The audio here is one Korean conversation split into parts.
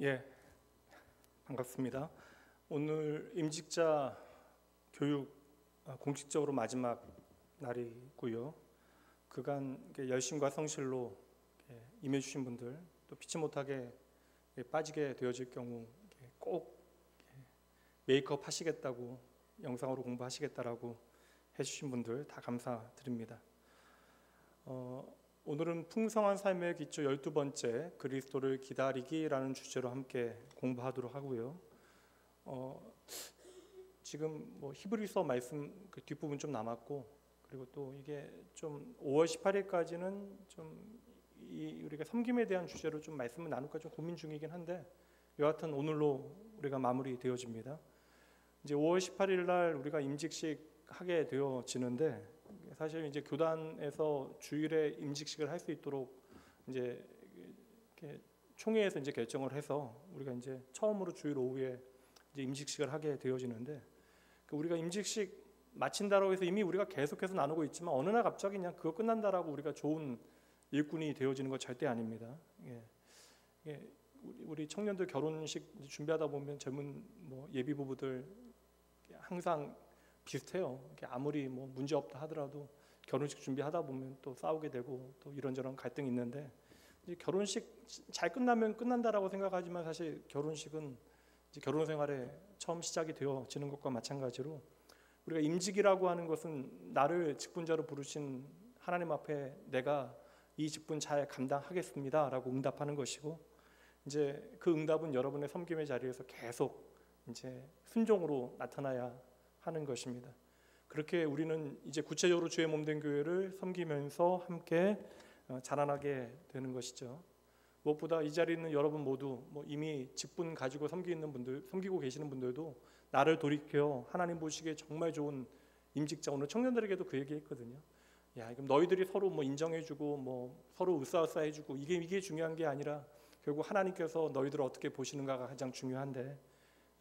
예, 반갑습니다. 오늘 임직자 교육 공식적으로 마지막 날이고요. 그간 열심과 성실로 임해주신 분들, 또 피치 못하게 빠지게 되어질 경우 꼭 메이크업 하시겠다고, 영상으로 공부하시겠다라고 해주신 분들 다 감사드립니다. 오늘은 풍성한 삶의 기초 12번째 그리스도를 기다리기라는 주제로 함께 공부하도록 하고요. 지금 히브리서 말씀 그 뒷부분 좀 남았고, 그리고 또 이게 좀 5월 18일까지는 좀 우리가 섬김에 대한 주제로 좀 말씀을 나눌까 좀 고민 중이긴 한데, 여하튼 오늘로 우리가 마무리 되어집니다. 이제 5월 18일 날 우리가 임직식 하게 되어지는데, 사실 이제 교단에서 주일에 임직식을 할 수 있도록 이제 총회에서 이제 결정을 해서 우리가 이제 처음으로 주일 오후에 이제 임직식을 하게 되어지는데, 우리가 임직식 마친다라고 해서 이미 우리가 계속해서 나누고 있지만 어느 날 갑자기 그냥 그거 끝난다라고 우리가 좋은 일꾼이 되어지는 건 절대 아닙니다. 우리 청년들 결혼식 준비하다 보면 젊은 예비 부부들 항상 비슷해요. 아무리 문제 없다 하더라도 결혼식 준비하다 보면 또 싸우게 되고 또 이런저런 갈등이 있는데, 이제 결혼식 잘 끝나면 끝난다라고 생각하지만 사실 결혼식은 이제 결혼 생활의 처음 시작이 되어지는 것과 마찬가지로, 우리가 임직이라고 하는 것은 나를 직분자로 부르신 하나님 앞에 내가 이 직분 잘 감당하겠습니다라고 응답하는 것이고, 이제 그 응답은 여러분의 섬김의 자리에서 계속 이제 순종으로 나타나야 하는 것입니다. 그렇게 우리는 이제 구체적으로 주의 몸된 교회를 섬기면서 함께 자라나게 되는 것이죠. 무엇보다 이 자리에 있는 여러분 모두 이미 직분 가지고 섬기고 계시는 분들도 나를 돌이켜 하나님 보시기에 정말 좋은 임직자, 오늘 청년들에게도 그 얘기했거든요. 야, 그럼 너희들이 서로 인정해주고 서로 으쌰으쌰해주고 이게 중요한 게 아니라 결국 하나님께서 너희들을 어떻게 보시는가가 가장 중요한데,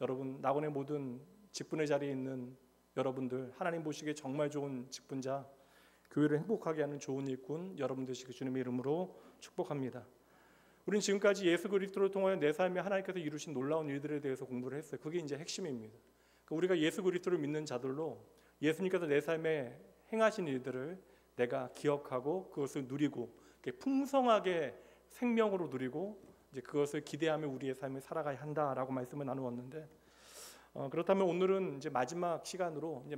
여러분 낙원의 모든 직분의 자리에 있는 여러분들, 하나님 보시기에 정말 좋은 직분자, 교회를 행복하게 하는 좋은 일꾼 여러분 되시기 주님의 이름으로 축복합니다. 우리는 지금까지 예수 그리스도를 통하여 내 삶에 하나님께서 이루신 놀라운 일들에 대해서 공부를 했어요. 그게 이제 핵심입니다. 우리가 예수 그리스도를 믿는 자들로 예수님께서 내 삶에 행하신 일들을 내가 기억하고 그것을 누리고 풍성하게 생명으로 누리고 이제 그것을 기대하며 우리의 삶을 살아가야 한다라고 말씀을 나누었는데, 그렇다면 오늘은 이제 마지막 시간으로 이제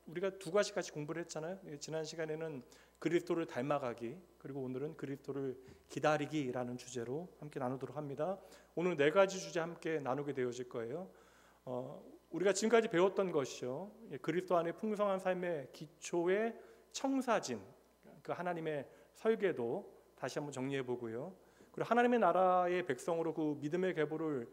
우리가 두 가지 같이 공부를 했잖아요. 지난 시간에는 그리스도를 닮아가기, 그리고 오늘은 그리스도를 기다리기라는 주제로 함께 나누도록 합니다. 오늘 네 가지 주제 함께 나누게 되어질 거예요. 우리가 지금까지 배웠던 것이요, 그리스도 안에 풍성한 삶의 기초의 청사진, 그 하나님의 설계도 다시 한번 정리해 보고요. 그리고 하나님의 나라의 백성으로 그 믿음의 계보를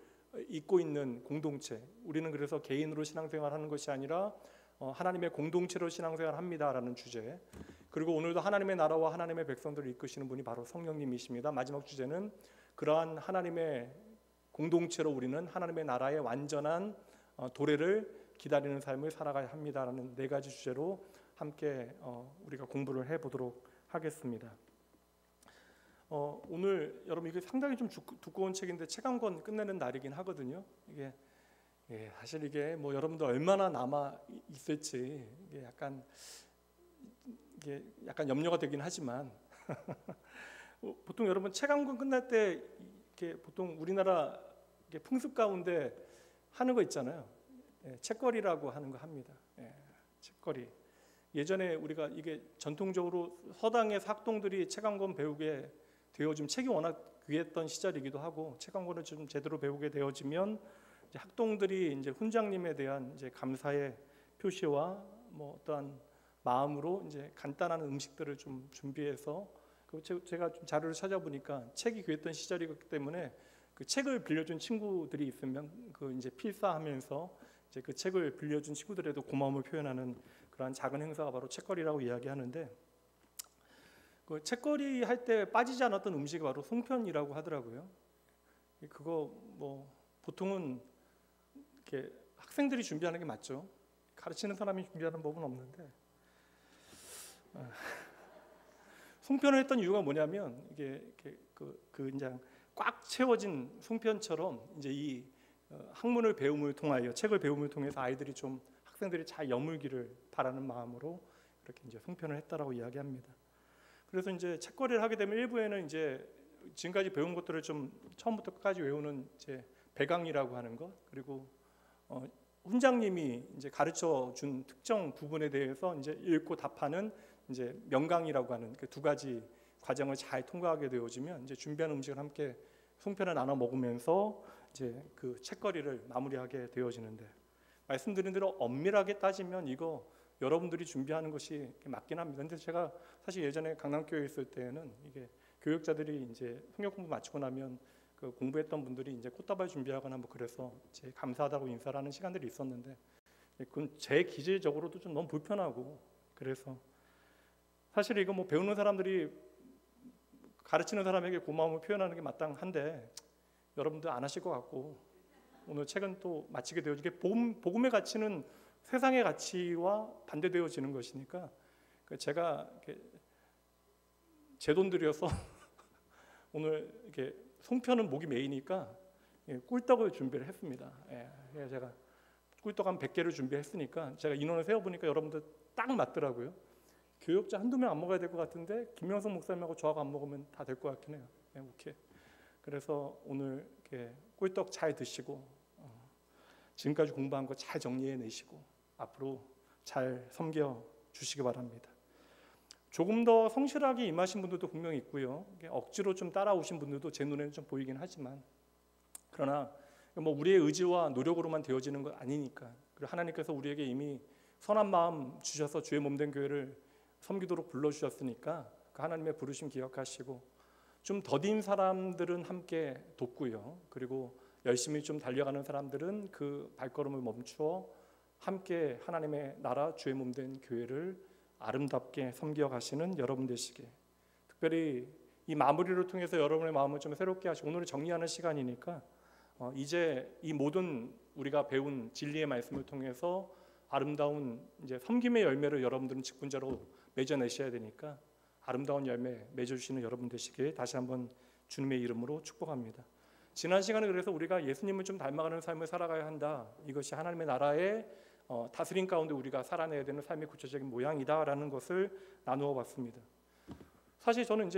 잇고 있는 공동체, 우리는 그래서 개인으로 신앙생활하는 것이 아니라 하나님의 공동체로 신앙생활합니다라는 주제, 그리고 오늘도 하나님의 나라와 하나님의 백성들을 이끄시는 분이 바로 성령님이십니다. 마지막 주제는 그러한 하나님의 공동체로 우리는 하나님의 나라의 완전한 도래를 기다리는 삶을 살아가야 합니다라는 네 가지 주제로 함께 우리가 공부를 해보도록 하겠습니다. 오늘 여러분 이게 상당히 좀 두꺼운 책인데 책 한 권 끝내는 날이긴 하거든요. 이게 사실 이게 여러분들 얼마나 남아 있을지 약간 염려가 되긴 하지만 보통 여러분 책 한 권 끝날 때 이렇게 보통 우리나라 풍습 가운데 하는 거 있잖아요. 책거리라고 하는 거 합니다. 책거리. 예전에 우리가 이게 전통적으로 서당의 학동들이 책 한 권 배우게 되어지면, 책이 워낙 귀했던 시절이기도 하고 책 한 권을 좀 제대로 배우게 되어지면 이제 학동들이 이제 훈장님에 대한 이제 감사의 표시와 어떠한 마음으로 이제 간단한 음식들을 좀 준비해서, 제가 좀 자료를 찾아보니까 책이 귀했던 시절이기 때문에 그 책을 빌려준 친구들이 있으면 그 이제 필사하면서 이제 그 책을 빌려준 친구들에도 고마움을 표현하는 그러한 작은 행사가 바로 책거리라고 이야기하는데, 그 책거리 할 때 빠지지 않았던 음식이 바로 송편이라고 하더라고요. 그거 보통은 이렇게 학생들이 준비하는 게 맞죠. 가르치는 사람이 준비하는 법은 없는데, 송편을 했던 이유가 뭐냐면 이게 이제 꽉 채워진 송편처럼 이제 이 학문을 배움을 통하여 책을 배움을 통해서 아이들이 좀 학생들이 잘 여물기를 바라는 마음으로 그렇게 이제 송편을 했다라고 이야기합니다. 그래서 이제 책거리를 하게 되면 일부에는 이제 지금까지 배운 것들을 좀 처음부터 끝까지 외우는 이제 배강이라고 하는 것, 그리고 훈장님이 이제 가르쳐 준 특정 부분에 대해서 이제 읽고 답하는 이제 명강이라고 하는 그 두 가지 과정을 잘 통과하게 되어지면 이제 준비한 음식을 함께 송편을 나눠 먹으면서 이제 그 책거리를 마무리하게 되어지는데, 말씀드린 대로 엄밀하게 따지면 이거 여러분들이 준비하는 것이 맞긴 합니다. 근데 제가 사실 예전에 강남교회에 있을 때는 이게 교육자들이 이제 성경 공부 마치고 나면 그 공부했던 분들이 이제 꽃다발 준비하거나 뭐 그래서 제 감사하다고 인사를 하는 시간들이 있었는데, 그건 제 기질적으로도 좀 너무 불편하고, 그래서 사실 이거 뭐 배우는 사람들이 가르치는 사람에게 고마움을 표현하는 게 마땅한데 여러분들 안 하실 것 같고, 오늘 책은 또 마치게 되어지게 복음의 가치는 세상의 가치와 반대되어지는 것이니까 제가 제 돈 들여서 오늘 이렇게 송편은 목이 메이니까 꿀떡을 준비를 했습니다. 제가 꿀떡 한 100개를 준비했으니까 제가 인원을 세어보니까 여러분들 딱 맞더라고요. 교육자 한두 명 안 먹어야 될 것 같은데 김명성 목사님하고 저하고 안 먹으면 다 될 것 같긴 해요. 오케이. 그래서 오늘 이렇게 꿀떡 잘 드시고 지금까지 공부한 거 잘 정리해내시고 앞으로 잘 섬겨 주시기 바랍니다. 조금 더 성실하게 임하신 분들도 분명히 있고요. 억지로 좀 따라오신 분들도 제 눈에는 좀 보이긴 하지만, 그러나 뭐 우리의 의지와 노력으로만 되어지는 건 아니니까, 그리고 하나님께서 우리에게 이미 선한 마음 주셔서 주의 몸된 교회를 섬기도록 불러주셨으니까 그 하나님의 부르심 기억하시고 좀 더딘 사람들은 함께 돕고요. 그리고 열심히 좀 달려가는 사람들은 그 발걸음을 멈추어 함께 하나님의 나라 주의 몸된 교회를 아름답게 섬겨가시는 여러분 되시길, 특별히 이 마무리를 통해서 여러분의 마음을 좀 새롭게 하시고 오늘을 정리하는 시간이니까 이제 이 모든 우리가 배운 진리의 말씀을 통해서 아름다운 이제 섬김의 열매를 여러분들은 직분자로 맺어내셔야 되니까 아름다운 열매 맺어주시는 여러분 되시길 다시 한번 주님의 이름으로 축복합니다. 지난 시간에 그래서 우리가 예수님을 좀 닮아가는 삶을 살아가야 한다, 이것이 하나님의 나라의 다스림 가운데 우리가 살아내야 되는 삶의 구체적인 모양이다라는 것을 나누어 봤습니다. 사실 저는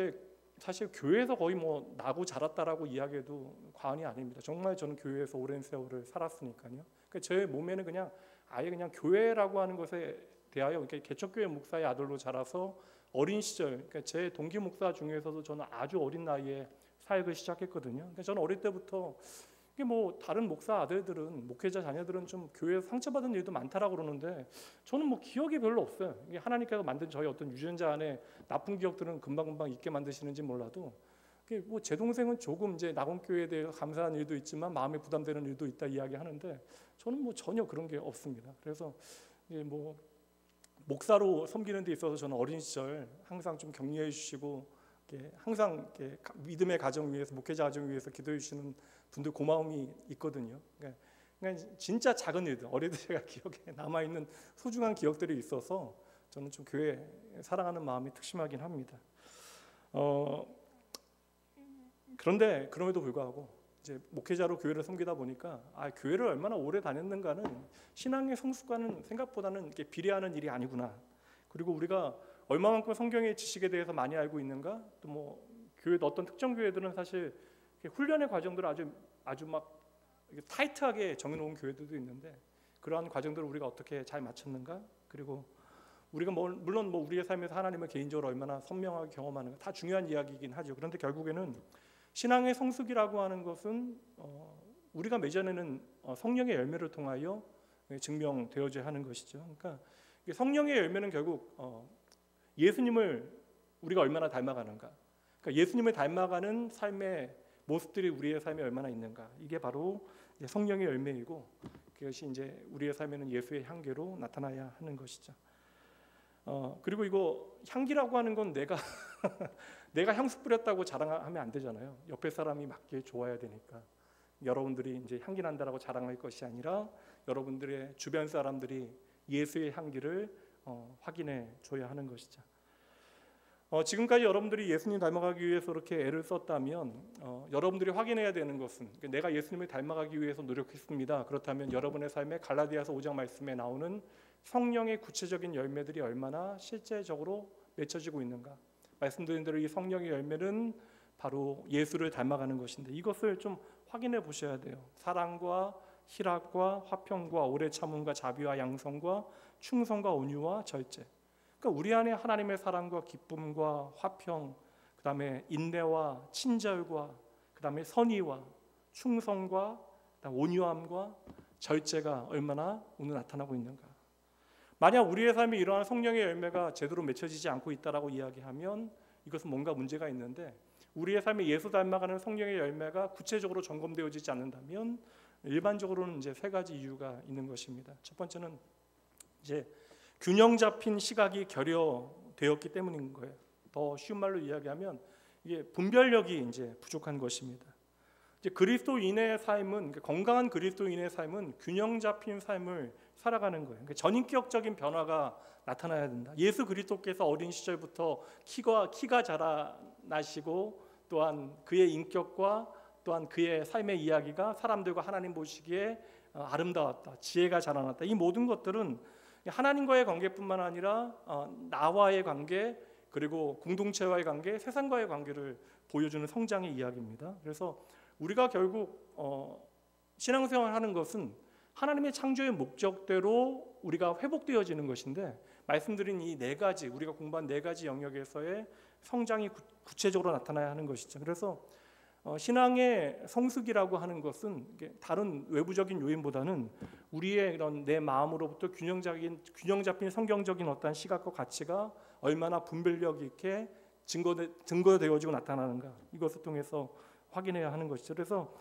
사실 교회에서 거의 뭐 나고 자랐다라고 이야기해도 과언이 아닙니다. 정말 저는 교회에서 오랜 세월을 살았으니까요. 그러니까 제 몸에는 그냥 아예 그냥 교회라고 하는 것에 대하여 이렇게 개척교회 목사의 아들로 자라서 어린 시절, 그러니까 제 동기 목사 중에서도 저는 아주 어린 나이에 사역을 시작했거든요. 그러니까 저는 어릴 때부터 이게 뭐 다른 목사 아들들은, 목회자 자녀들은 좀 교회에서 상처받은 일도 많다라고 그러는데 저는 뭐 기억이 별로 없어요. 이게 하나님께서 만든 저희 어떤 유전자 안에 나쁜 기억들은 금방금방 잊게 만드시는지 몰라도, 뭐 제 동생은 조금 이제 낙원교회에 대해 감사한 일도 있지만 마음에 부담되는 일도 있다 이야기하는데 저는 뭐 전혀 그런 게 없습니다. 그래서 뭐 목사로 섬기는 데 있어서 저는 어린 시절 항상 좀 격려해 주시고 항상 믿음의 가정 위해서, 목회자 가정 위해서 기도해 주시는 분들 고마움이 있거든요. 그러니까 진짜 작은 일들, 어릴 때 제가 기억에 남아있는 소중한 기억들이 있어서 저는 좀 교회 사랑하는 마음이 특심하긴 합니다. 그런데 그럼에도 불구하고 이제 목회자로 교회를 섬기다 보니까 교회를 얼마나 오래 다녔는가는 신앙의 성숙과는 생각보다는 이렇게 비례하는 일이 아니구나. 그리고 우리가 얼마만큼 성경의 지식에 대해서 많이 알고 있는가? 또 뭐 교회 어떤 특정 교회들은 사실 훈련의 과정들을 아주 막 타이트하게 정해놓은 교회들도 있는데 그러한 과정들을 우리가 어떻게 잘 마쳤는가? 그리고 우리가 물론 우리의 삶에서 하나님을 개인적으로 얼마나 선명하게 경험하는가 다 중요한 이야기이긴 하죠. 그런데 결국에는 신앙의 성숙이라고 하는 것은 우리가 맺어내는 성령의 열매를 통하여 증명되어져야 하는 것이죠. 그러니까 성령의 열매는 결국 예수님을 우리가 얼마나 닮아가는가, 그러니까 예수님을 닮아가는 삶의 모습들이 우리의 삶에 얼마나 있는가, 이게 바로 성령의 열매이고 그것이 이제 우리의 삶에는 예수의 향기로 나타나야 하는 것이죠. 그리고 이거 향기라고 하는 건 내가 내가 향수 뿌렸다고 자랑하면 안 되잖아요. 옆에 사람이 맡기에 좋아야 되니까 여러분들이 이제 향기 난다라고 자랑할 것이 아니라 여러분들의 주변 사람들이 예수의 향기를 확인해 줘야 하는 것이죠. 지금까지 여러분들이 예수님 닮아가기 위해서 이렇게 애를 썼다면 여러분들이 확인해야 되는 것은 내가 예수님을 닮아가기 위해서 노력했습니다. 그렇다면 여러분의 삶에 갈라디아서 5장 말씀에 나오는 성령의 구체적인 열매들이 얼마나 실제적으로 맺혀지고 있는가. 말씀드린 대로 이 성령의 열매는 바로 예수를 닮아가는 것인데 이것을 좀 확인해 보셔야 돼요. 사랑과 희락과 화평과 오래 참음과 자비와 양성과 충성과 온유와 절제. 그러니까 우리 안에 하나님의 사랑과 기쁨과 화평, 그다음에 인내와 친절과 그다음에 선의와 충성과 온유함과 절제가 얼마나 오늘 나타나고 있는가. 만약 우리의 삶에 이러한 성령의 열매가 제대로 맺혀지지 않고 있다라고 이야기하면 이것은 뭔가 문제가 있는데, 우리의 삶에 예수 닮아가는 성령의 열매가 구체적으로 점검되어지지 않는다면 일반적으로는 이제 세 가지 이유가 있는 것입니다. 첫 번째는 이제 균형 잡힌 시각이 결여되었기 때문인 거예요. 더 쉬운 말로 이야기하면 이게 분별력이 이제 부족한 것입니다. 이제 그리스도인의 삶은, 건강한 그리스도인의 삶은 균형 잡힌 삶을 살아가는 거예요. 그러니까 전인격적인 변화가 나타나야 된다. 예수 그리스도께서 어린 시절부터 키가 자라나시고 또한 그의 인격과 또한 그의 삶의 이야기가 사람들과 하나님 보시기에 아름다웠다, 지혜가 자라났다. 이 모든 것들은 하나님과의 관계뿐만 아니라 나와의 관계, 그리고 공동체와의 관계, 세상과의 관계를 보여주는 성장의 이야기입니다. 그래서 우리가 결국 신앙생활하는 것은 하나님의 창조의 목적대로 우리가 회복되어지는 것인데, 말씀드린 이 네 가지, 우리가 공부한 네 가지 영역에서의 성장이 구체적으로 나타나야 하는 것이죠. 그래서 신앙의 성숙이라고 하는 것은 다른 외부적인 요인보다는 우리의 이런 내 마음으로부터 균형 잡힌 성경적인 어떤 시각과 가치가 얼마나 분별력 있게 증거되어지고 나타나는가, 이것을 통해서 확인해야 하는 것이죠. 그래서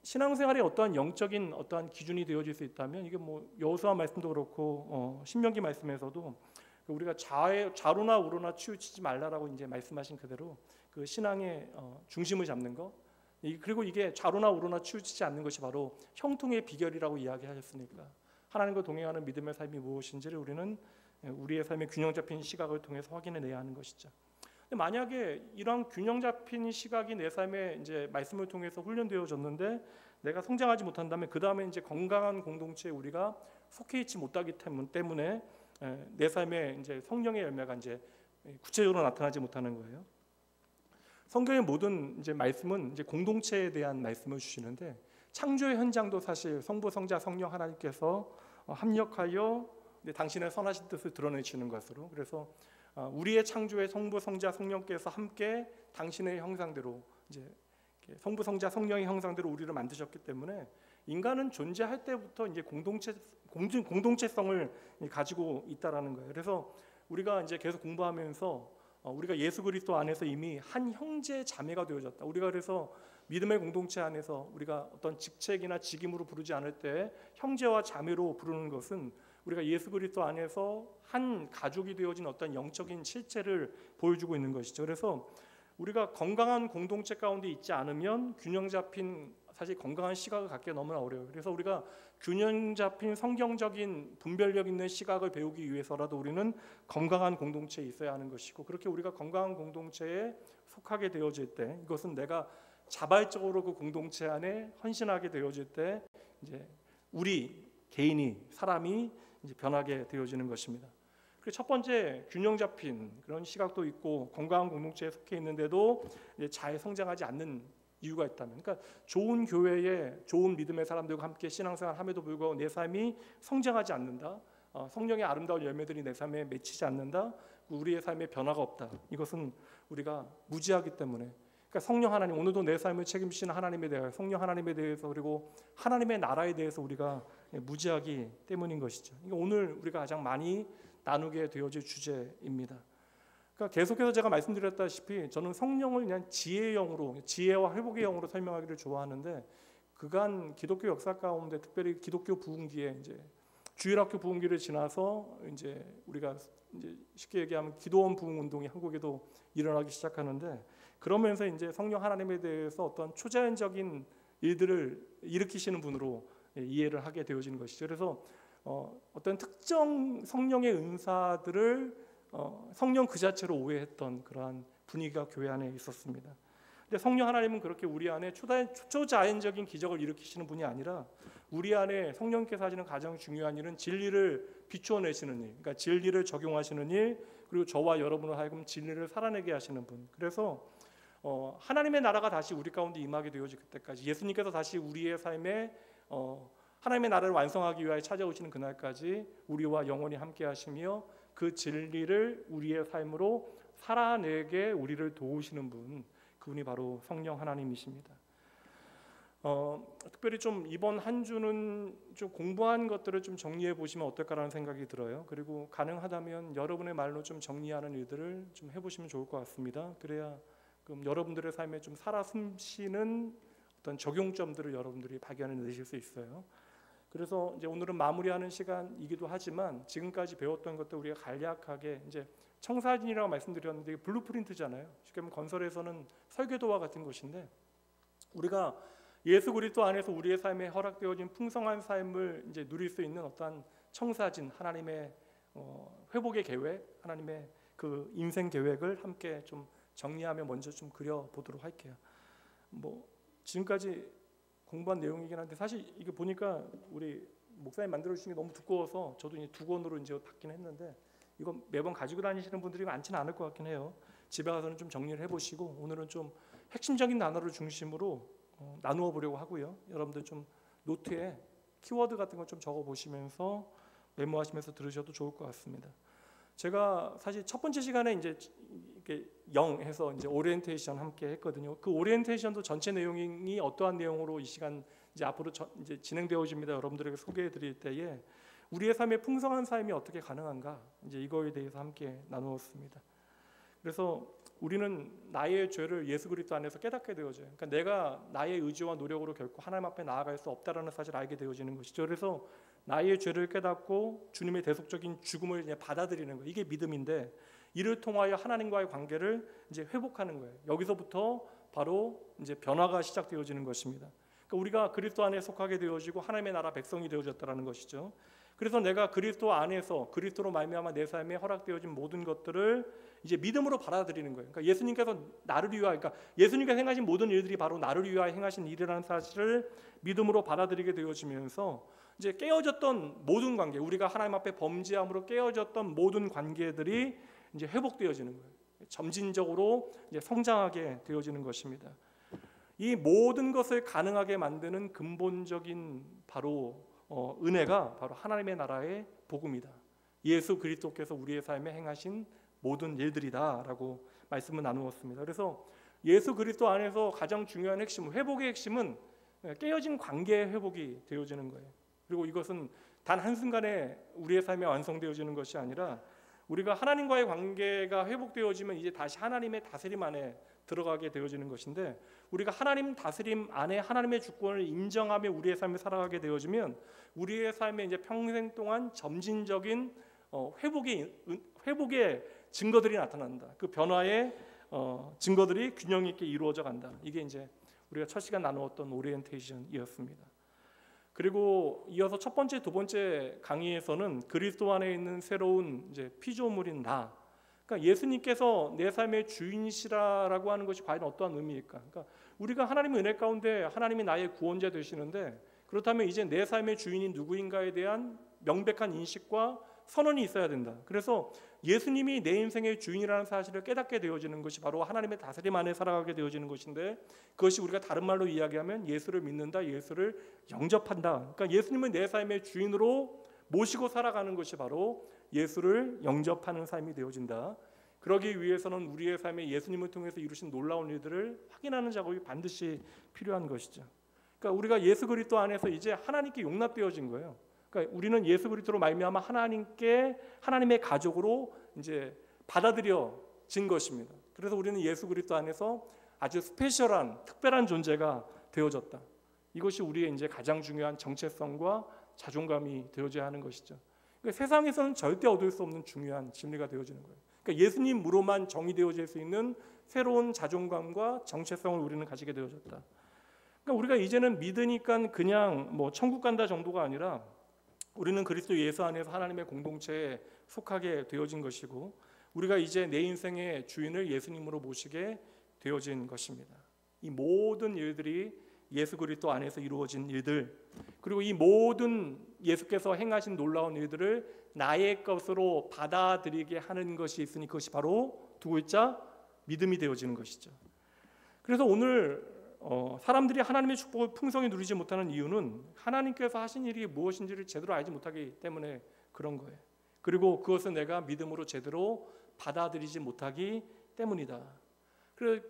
신앙생활의 어떠한 영적인 어떠한 기준이 되어질 수 있다면, 이게 뭐 여호수아 말씀도 그렇고 신명기 말씀에서도 우리가 좌로나 우로나 치우치지 말라라고 이제 말씀하신 그대로 그 신앙의 중심을 잡는 것, 그리고 이게 좌로나 우로나 치우치지 않는 것이 바로 형통의 비결이라고 이야기하셨으니까 하나님과 동행하는 믿음의 삶이 무엇인지를 우리는 우리의 삶의 균형 잡힌 시각을 통해서 확인해내야 하는 것이죠. 근데 만약에 이런 균형 잡힌 시각이 내 삶에 이제 말씀을 통해서 훈련되어졌는데 내가 성장하지 못한다면 그 다음에 이제 건강한 공동체에 우리가 속해 있지 못하기 때문에 내 삶에 이제 성령의 열매가 이제 구체적으로 나타나지 못하는 거예요. 성경의 모든 이제 말씀은 이제 공동체에 대한 말씀을 주시는데, 창조의 현장도 사실 성부, 성자, 성령 하나님께서 합력하여 당신의 선하신 뜻을 드러내시는 것으로, 그래서 우리의 창조의 성부, 성자, 성령께서 함께 당신의 형상대로 이제 성부, 성자, 성령의 형상대로 우리를 만드셨기 때문에 인간은 존재할 때부터 이제 공동체성을 가지고 있다라는 거예요. 그래서 우리가 이제 계속 공부하면서 우리가 예수 그리스도 안에서 이미 한 형제 자매가 되어졌다. 우리가 그래서 믿음의 공동체 안에서 우리가 어떤 직책이나 직임으로 부르지 않을 때 형제와 자매로 부르는 것은 우리가 예수 그리스도 안에서 한 가족이 되어진 어떤 영적인 실체를 보여주고 있는 것이죠. 그래서 우리가 건강한 공동체 가운데 있지 않으면 균형 잡힌, 사실 건강한 시각을 갖기가 너무나 어려워요. 그래서 우리가 균형 잡힌 성경적인 분별력 있는 시각을 배우기 위해서라도 우리는 건강한 공동체에 있어야 하는 것이고, 그렇게 우리가 건강한 공동체에 속하게 되어질 때, 이것은 내가 자발적으로 그 공동체 안에 헌신하게 되어질 때 이제 우리 개인이, 사람이 이제 변하게 되어지는 것입니다. 그리고 첫 번째, 균형 잡힌 그런 시각도 있고 건강한 공동체에 속해 있는데도 이제 잘 성장하지 않는 이유가 있다면, 그러니까 좋은 교회에 좋은 믿음의 사람들과 함께 신앙생활 함에도 불구하고 내 삶이 성장하지 않는다, 성령의 아름다운 열매들이 내 삶에 맺히지 않는다, 우리의 삶에 변화가 없다, 이것은 우리가 무지하기 때문에, 그러니까 성령 하나님, 오늘도 내 삶을 책임지시는 하나님에 대하여, 성령 하나님에 대해서, 그리고 하나님의 나라에 대해서 우리가 무지하기 때문인 것이죠. 이게 오늘 우리가 가장 많이 나누게 되어질 주제입니다. 그러니까 계속해서 제가 말씀드렸다시피 저는 성령을 그냥 지혜의 영으로, 지혜와 회복의 영으로 설명하기를 좋아하는데, 그간 기독교 역사 가운데 특별히 기독교 부흥기에 이제 주일학교 부흥기를 지나서 이제 우리가 이제 쉽게 얘기하면 기도원 부흥 운동이 한국에도 일어나기 시작하는데, 그러면서 이제 성령 하나님에 대해서 어떤 초자연적인 일들을 일으키시는 분으로 이해를 하게 되어지는 것이죠. 그래서 어떤 특정 성령의 은사들을 성령 그 자체로 오해했던 그러한 분위기가 교회 안에 있었습니다. 근데 성령 하나님은 그렇게 우리 안에 초자연적인 기적을 일으키시는 분이 아니라 우리 안에 성령께서 하시는 가장 중요한 일은 진리를 비추어내시는 일, 그러니까 진리를 적용하시는 일, 그리고 저와 여러분을 하여금 진리를 살아내게 하시는 분. 그래서 하나님의 나라가 다시 우리 가운데 임하게 되어질 그때까지, 예수님께서 다시 우리의 삶에 하나님의 나라를 완성하기 위하여 찾아오시는 그날까지 우리와 영원히 함께 하시며 그 진리를 우리의 삶으로 살아내게 우리를 도우시는 분, 그분이 바로 성령 하나님이십니다. 특별히 좀 이번 한 주는 좀 공부한 것들을 좀 정리해 보시면 어떨까라는 생각이 들어요. 그리고 가능하다면 여러분의 말로 좀 정리하는 일들을 좀 해보시면 좋을 것 같습니다. 그래야 그럼 여러분들의 삶에 좀 살아 숨쉬는 어떤 적용점들을 여러분들이 발견해내실 수 있어요. 그래서 이제 오늘은 마무리하는 시간이기도 하지만 지금까지 배웠던 것들 우리가 간략하게 이제 청사진이라고 말씀드렸는데 블루프린트잖아요. 쉽게 말하면 건설에서는 설계도와 같은 것인데 우리가 예수 그리스도 안에서 우리의 삶에 허락되어진 풍성한 삶을 이제 누릴 수 있는 어떠한 청사진, 하나님의 회복의 계획, 하나님의 그 인생 계획을 함께 좀 정리하며 먼저 좀 그려보도록 할게요. 뭐 지금까지 공부한 내용이긴 한데 사실 이거 보니까 우리 목사님 만들어 주신 게 너무 두꺼워서 저도 이제 2권으로 이제 받긴 했는데 이거 매번 가지고 다니시는 분들이 많지는 않을 것 같긴 해요. 집에 가서는 좀 정리를 해보시고 오늘은 좀 핵심적인 단어를 중심으로 나누어 보려고 하고요. 여러분들 좀 노트에 키워드 같은 거 좀 적어 보시면서 메모하시면서 들으셔도 좋을 것 같습니다. 제가 사실 첫 번째 시간에 이제 이렇게 해서 이제 오리엔테이션 함께 했거든요. 그 오리엔테이션도 전체 내용이 어떠한 내용으로 이 시간 이제 앞으로 이제 진행되어집니다. 여러분들에게 소개해드릴 때에 우리의 삶의 풍성한 삶이 어떻게 가능한가 이제 이거에 대해서 함께 나누었습니다. 그래서 우리는 나의 죄를 예수 그리스도 안에서 깨닫게 되어져요. 그러니까 내가 나의 의지와 노력으로 결코 하나님 앞에 나아갈 수 없다라는 사실을 알게 되어지는 것이죠. 그래서 나의 죄를 깨닫고 주님의 대속적인 죽음을 이제 받아들이는 거예요. 이게 믿음인데 이를 통하여 하나님과의 관계를 이제 회복하는 거예요. 여기서부터 바로 이제 변화가 시작되어지는 것입니다. 그러니까 우리가 그리스도 안에 속하게 되어지고 하나님의 나라 백성이 되어졌다라는 것이죠. 그래서 내가 그리스도 안에서 그리스도로 말미암아 내 삶에 허락되어진 모든 것들을 이제 믿음으로 받아들이는 거예요. 그러니까 예수님께서 나를 위하여, 그러니까 예수님께서 행하신 모든 일들이 바로 나를 위하여 행하신 일이라는 사실을 믿음으로 받아들이게 되어지면서 이제 깨어졌던 모든 관계, 우리가 하나님 앞에 범죄함으로 깨어졌던 모든 관계들이 이제 회복되어지는 거예요. 점진적으로 이제 성장하게 되어지는 것입니다. 이 모든 것을 가능하게 만드는 근본적인 바로 은혜가 바로 하나님의 나라의 복음이다. 예수 그리스도께서 우리의 삶에 행하신 모든 일들이다라고 말씀을 나누었습니다. 그래서 예수 그리스도 안에서 가장 중요한 핵심, 회복의 핵심은 깨어진 관계의 회복이 되어지는 거예요. 그리고 이것은 단 한순간에 우리의 삶에 완성되어지는 것이 아니라 우리가 하나님과의 관계가 회복되어지면 이제 다시 하나님의 다스림 안에 들어가게 되어지는 것인데 우리가 하나님 다스림 안에 하나님의 주권을 인정하며 우리의 삶을 살아가게 되어지면 우리의 삶에 이제 평생 동안 점진적인 회복의 증거들이 나타난다. 그 변화의 증거들이 균형 있게 이루어져 간다. 이게 이제 우리가 첫 시간 나누었던 오리엔테이션이었습니다. 그리고 이어서 첫 번째, 두 번째 강의에서는 그리스도 안에 있는 새로운 이제 피조물인 나. 그러니까 예수님께서 내 삶의 주인이시라라고 하는 것이 과연 어떠한 의미일까? 그러니까 우리가 하나님의 은혜 가운데 하나님이 나의 구원자 되시는데 그렇다면 이제 내 삶의 주인이 누구인가에 대한 명백한 인식과 선언이 있어야 된다. 그래서 예수님이 내 인생의 주인이라는 사실을 깨닫게 되어지는 것이 바로 하나님의 다스림 안에 살아가게 되어지는 것인데 그것이 우리가 다른 말로 이야기하면 예수를 믿는다, 예수를 영접한다. 그러니까 예수님을 내 삶의 주인으로 모시고 살아가는 것이 바로 예수를 영접하는 삶이 되어진다. 그러기 위해서는 우리의 삶에 예수님을 통해서 이루신 놀라운 일들을 확인하는 작업이 반드시 필요한 것이죠. 그러니까 우리가 예수 그리스도 안에서 이제 하나님께 용납되어진 거예요. 그러니까 우리는 예수 그리스도로 말미암아 하나님의 가족으로 이제 받아들여진 것입니다. 그래서 우리는 예수 그리스도 안에서 아주 스페셜한 특별한 존재가 되어졌다. 이것이 우리의 이제 가장 중요한 정체성과 자존감이 되어져야 하는 것이죠. 그러니까 세상에서는 절대 얻을 수 없는 중요한 진리가 되어지는 거예요. 그러니까 예수님으로만 정의되어질 수 있는 새로운 자존감과 정체성을 우리는 가지게 되어졌다. 그러니까 우리가 이제는 믿으니까 그냥 뭐 천국 간다 정도가 아니라 우리는 그리스도 예수 안에서 하나님의 공동체에 속하게 되어진 것이고 우리가 이제 내 인생의 주인을 예수님으로 모시게 되어진 것입니다. 이 모든 일들이 예수 그리스도 안에서 이루어진 일들, 그리고 이 모든 예수께서 행하신 놀라운 일들을 나의 것으로 받아들이게 하는 것이 있으니 그것이 바로 두 글자 믿음이 되어지는 것이죠. 그래서 오늘 사람들이 하나님의 축복을 풍성히 누리지 못하는 이유는 하나님께서 하신 일이 무엇인지를 제대로 알지 못하기 때문에 그런 거예요. 그리고 그것을 내가 믿음으로 제대로 받아들이지 못하기 때문이다. 그래서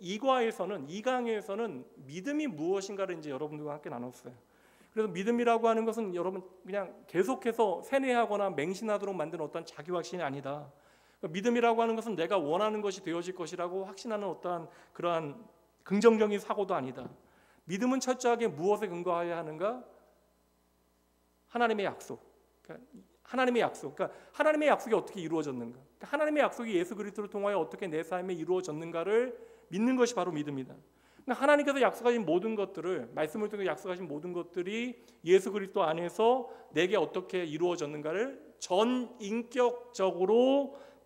이 강에서는 믿음이 무엇인가를 이제 여러분들과 함께 나눴어요. 그래서 믿음이라고 하는 것은 여러분 그냥 계속해서 세뇌하거나 맹신하도록 만드는 어떤 자기 확신이 아니다. 믿음이라고 하는 것은 내가 원하는 것이 되어질 것이라고 확신하는 어떠한 그러한 긍정적인 사고도 아니다. 믿음은 철저하게 무엇에 근거하여야 하는가? 하나님의 약속. 그러니까 하나님의 약속이 어떻게 이루어졌는가? 하나님의 약속이 예수 그리스도를 통하여 어떻게 내 삶에 이루어졌는가를 믿는 것이 바로 믿음이다. 하나님께서 약속하신 모든 것들을, 말씀을 통해 약속하신 모든 것들이 예수 그리스도 안에서 내게 어떻게 이루어졌는가를 전인격적으로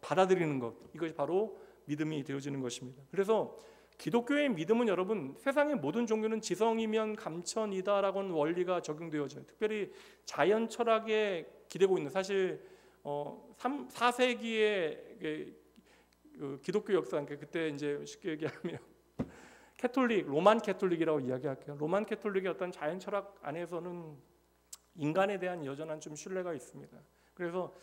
받아들이는 것, 이것이 바로 믿음이 되어지는 것입니다. 그래서 기독교의 믿음은 여러분, 세상의 모든 종교는 지성이면 감천이다라고 하는 원리가 적용되어져요. 특별히 자연 철학에 기대고 있는, 사실 4세기의 기독교 역사, 그때 이제 쉽게 얘기하면 로만 캐톨릭이라고 이야기할게요. 로만 캐톨릭의 어떤 자연 철학 안에서는 인간에 대한 여전한 좀 신뢰가 있습니다. 그래서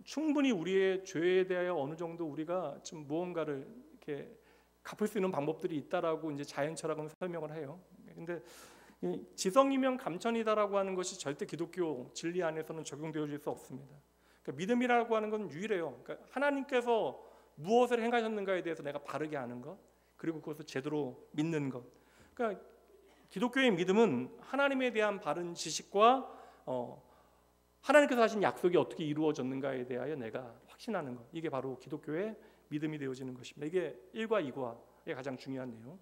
충분히 우리의 죄에 대하여 어느 정도 우리가 좀 무언가를 이렇게 갚을 수 있는 방법들이 있다라고 이제 자연 철학은 설명을 해요. 근데 지성이면 감천이다라고 하는 것이 절대 기독교 진리 안에서는 적용되어질 수 없습니다. 그러니까 믿음이라고 하는 건 유일해요. 그러니까 하나님께서 무엇을 행하셨는가에 대해서 내가 바르게 아는 것, 그리고 그것을 제대로 믿는 것. 그러니까 기독교의 믿음은 하나님에 대한 바른 지식과 하나님께서 하신 약속이 어떻게 이루어졌는가에 대하여 내가 확신하는 것, 이게 바로 기독교의 믿음이 되어지는 것입니다. 이게 1과 2과의 가장 중요한 내용.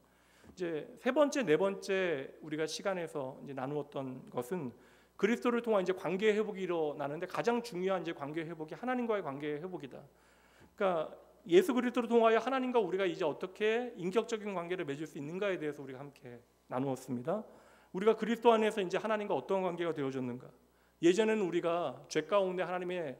이제 세 번째, 네 번째 우리가 시간에서 이제 나누었던 것은 그리스도를 통한 이제 관계 회복이 일어나는데 가장 중요한 이제 관계 회복이 하나님과의 관계 회복이다. 그러니까 예수 그리스도를 통하여 하나님과 우리가 이제 어떻게 인격적인 관계를 맺을 수 있는가에 대해서 우리가 함께 나누었습니다. 우리가 그리스도 안에서 이제 하나님과 어떤 관계가 되어졌는가? 예전에는 우리가 죄 가운데 하나님의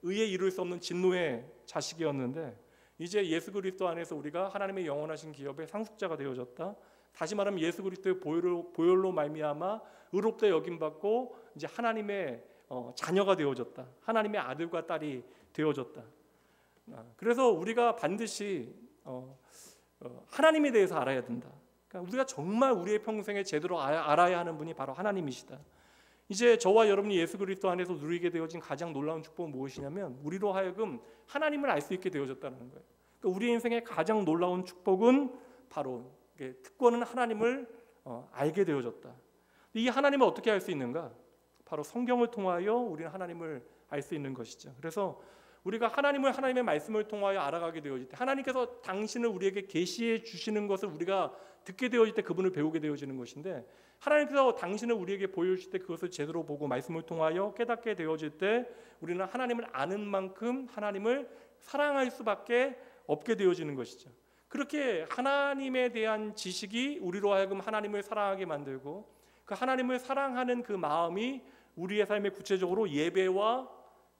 의에 이룰 수 없는 진노의 자식이었는데 이제 예수 그리스도 안에서 우리가 하나님의 영원하신 기업의 상속자가 되어졌다. 다시 말하면 예수 그리스도의 보혈로 말미암아 의롭다 여김받고 이제 하나님의 자녀가 되어졌다. 하나님의 아들과 딸이 되어졌다. 그래서 우리가 반드시 하나님에 대해서 알아야 된다. 그러니까 우리가 정말 우리의 평생에 제대로 알아야 하는 분이 바로 하나님이시다. 이제 저와 여러분이 예수 그리스도 안에서 누리게 되어진 가장 놀라운 축복은 무엇이냐면 우리로 하여금 하나님을 알 수 있게 되어졌다는 거예요. 그러니까 우리 인생의 가장 놀라운 축복은 바로 특권은 하나님을 알게 되어졌다. 이 하나님을 어떻게 알 수 있는가? 바로 성경을 통하여 우리는 하나님을 알 수 있는 것이죠. 그래서 우리가 하나님의 말씀을 통하여 알아가게 되어질 때, 하나님께서 당신을 우리에게 계시해 주시는 것을 우리가 듣게 되어질 때 그분을 배우게 되어지는 것인데, 하나님께서 당신을 우리에게 보여주실 때 그것을 제대로 보고 말씀을 통하여 깨닫게 되어질 때 우리는 하나님을 아는 만큼 하나님을 사랑할 수밖에 없게 되어지는 것이죠. 그렇게 하나님에 대한 지식이 우리로 하여금 하나님을 사랑하게 만들고, 그 하나님을 사랑하는 그 마음이 우리의 삶에 구체적으로 예배와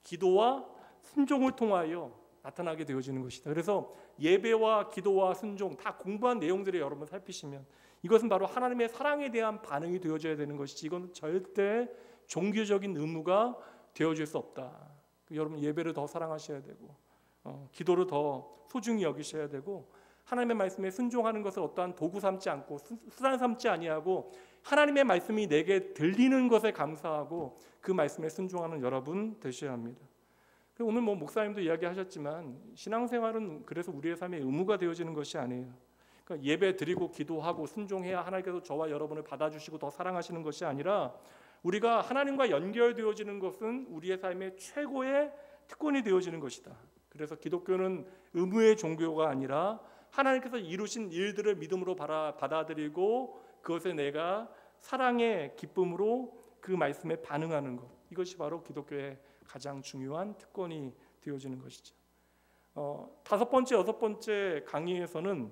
기도와 순종을 통하여 나타나게 되어지는 것이다. 그래서 예배와 기도와 순종 다 공부한 내용들을 여러분 살피시면 이것은 바로 하나님의 사랑에 대한 반응이 되어져야 되는 것이지, 이건 절대 종교적인 의무가 되어질 수 없다. 여러분 예배를 더 사랑하셔야 되고 기도를 더 소중히 여기셔야 되고, 하나님의 말씀에 순종하는 것을 어떠한 도구 삼지 않고 수단 삼지 아니하고 하나님의 말씀이 내게 들리는 것에 감사하고 그 말씀에 순종하는 여러분 되셔야 합니다. 오늘 목사님도 이야기하셨지만 신앙생활은 그래서 우리의 삶의 의무가 되어지는 것이 아니에요. 그러니까 예배 드리고 기도하고 순종해야 하나님께서 저와 여러분을 받아주시고 더 사랑하시는 것이 아니라, 우리가 하나님과 연결되어지는 것은 우리의 삶의 최고의 특권이 되어지는 것이다. 그래서 기독교는 의무의 종교가 아니라 하나님께서 이루신 일들을 믿음으로 받아들이고 그것에 내가 사랑의 기쁨으로 그 말씀에 반응하는 것, 이것이 바로 기독교의 가장 중요한 특권이 되어지는 것이죠. 다섯 번째, 여섯 번째 강의에서는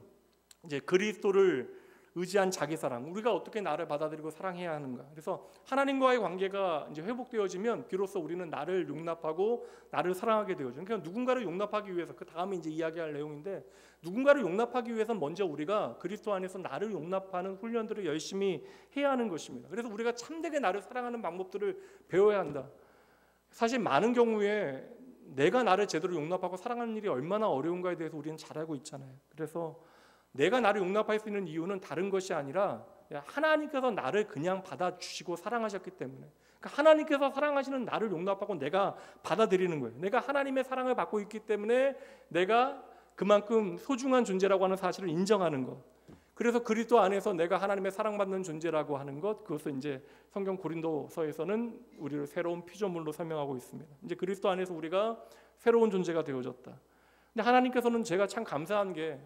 이제 그리스도를 의지한 자기 사랑, 우리가 어떻게 나를 받아들이고 사랑해야 하는가. 그래서 하나님과의 관계가 이제 회복되어지면 비로소 우리는 나를 용납하고 나를 사랑하게 되어져. 그러니까 누군가를 용납하기 위해서, 그 다음에 이제 이야기할 내용인데, 누군가를 용납하기 위해서는 먼저 우리가 그리스도 안에서 나를 용납하는 훈련들을 열심히 해야 하는 것입니다. 그래서 우리가 참되게 나를 사랑하는 방법들을 배워야 한다. 사실 많은 경우에 내가 나를 제대로 용납하고 사랑하는 일이 얼마나 어려운가에 대해서 우리는 잘 알고 있잖아요. 그래서 내가 나를 용납할 수 있는 이유는 다른 것이 아니라 하나님께서 나를 그냥 받아주시고 사랑하셨기 때문에, 그러니까 하나님께서 사랑하시는 나를 용납하고 내가 받아들이는 거예요. 내가 하나님의 사랑을 받고 있기 때문에 내가 그만큼 소중한 존재라고 하는 사실을 인정하는 것. 그래서 그리스도 안에서 내가 하나님의 사랑받는 존재라고 하는 것, 그것을 이제 성경 고린도서에서는 우리를 새로운 피조물로 설명하고 있습니다. 이제 그리스도 안에서 우리가 새로운 존재가 되어졌다. 근데 하나님께서는 제가 참 감사한 게,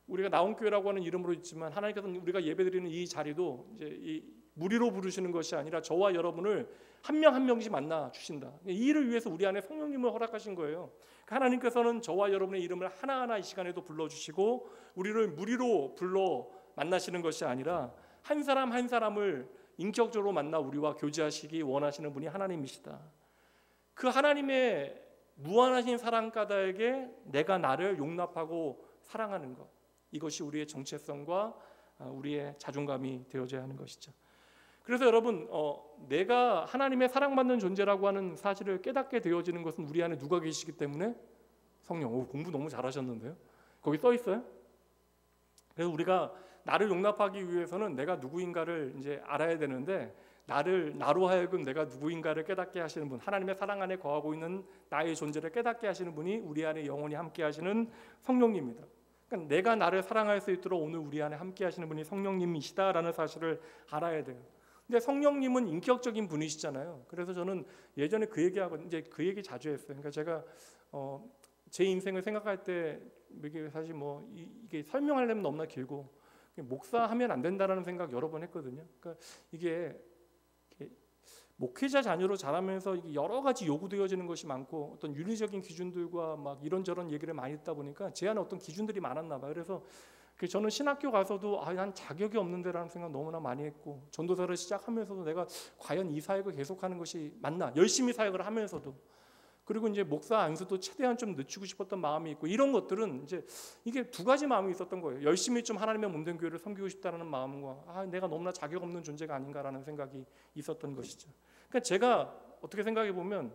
우리가 나온교회라고 하는 이름으로 있지만 하나님께서는 우리가 예배드리는 이 자리도 이제 이 무리로 부르시는 것이 아니라 저와 여러분을 한 명 한 명씩 만나 주신다. 이 일을 위해서 우리 안에 성령님을 허락하신 거예요. 하나님께서는 저와 여러분의 이름을 하나하나 이 시간에도 불러주시고 우리를 무리로 불러 만나시는 것이 아니라 한 사람 한 사람을 인격적으로 만나 우리와 교제하시기 원하시는 분이 하나님이시다. 그 하나님의 무한하신 사랑 까닭에 내가 나를 용납하고 사랑하는 것, 이것이 우리의 정체성과 우리의 자존감이 되어져야 하는 것이죠. 그래서 여러분, 내가 하나님의 사랑받는 존재라고 하는 사실을 깨닫게 되어지는 것은 우리 안에 누가 계시기 때문에? 성령. 공부 너무 잘하셨는데요. 거기 써 있어요. 그래서 우리가 나를 용납하기 위해서는 내가 누구인가를 이제 알아야 되는데, 나로 하여금 내가 누구인가를 깨닫게 하시는 분, 하나님의 사랑 안에 거하고 있는 나의 존재를 깨닫게 하시는 분이 우리 안에 영원히 함께 하시는 성령님입니다. 그러니까 내가 나를 사랑할 수 있도록 오늘 우리 안에 함께 하시는 분이 성령님이시다라는 사실을 알아야 돼요. 근데 성령님은 인격적인 분이시잖아요. 그래서 저는 예전에 그 얘기하고 이제 그 얘기 자주 했어요. 그러니까 제가 제 인생을 생각할 때 이게 사실 이게 설명하려면 너무나 길고 목사하면 안 된다라는 생각 여러 번 했거든요. 그러니까 이게 목회자 자녀로 자라면서 여러 가지 요구되어지는 것이 많고 어떤 윤리적인 기준들과 막 이런저런 얘기를 많이 듣다 보니까 제 안에 어떤 기준들이 많았나 봐요. 그래서 저는 신학교 가서도 난 자격이 없는데라는 생각 너무나 많이 했고, 전도사를 시작하면서도 내가 과연 이 사역을 계속하는 것이 맞나, 열심히 사역을 하면서도, 그리고 이제 목사 안수도 최대한 좀 늦추고 싶었던 마음이 있고, 이런 것들은 이제 이게 두 가지 마음이 있었던 거예요. 열심히 좀 하나님의 몸된 교회를 섬기고 싶다는 마음과 내가 너무나 자격 없는 존재가 아닌가라는 생각이 있었던 것이죠. 그러니까 제가 어떻게 생각해 보면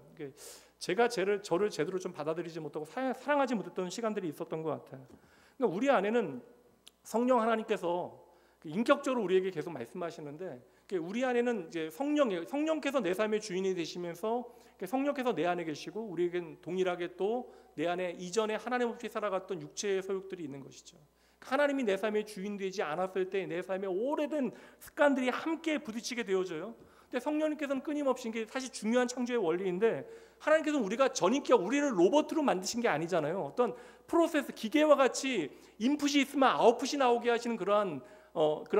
제가 저를 제대로 좀 받아들이지 못하고 사랑하지 못했던 시간들이 있었던 것 같아요. 그러니까 우리 안에는 성령 하나님께서 인격적으로 우리에게 계속 말씀하시는데, 우리 안에는 이제 성령께서 내 삶의 주인이 되시면서 성령께서 내 안에 계시고, 우리에겐 동일하게 또 내 안에 이전에 하나님 없이 살아갔던 육체의 소욕들이 있는 것이죠. 하나님이 내 삶의 주인 되지 않았을 때 내 삶의 오래된 습관들이 함께 부딪히게 되어져요. 근데 성령님께서는 끊임없이, 이게 사실 중요한 창조의 원리인데, 하나님께서는 우리가 전인격, 우리를 로봇으로 만드신 게 아니잖아요. 어떤 프로세스, 기계와 같이 인풋이 있으면 아웃풋이 나오게 하시는 그런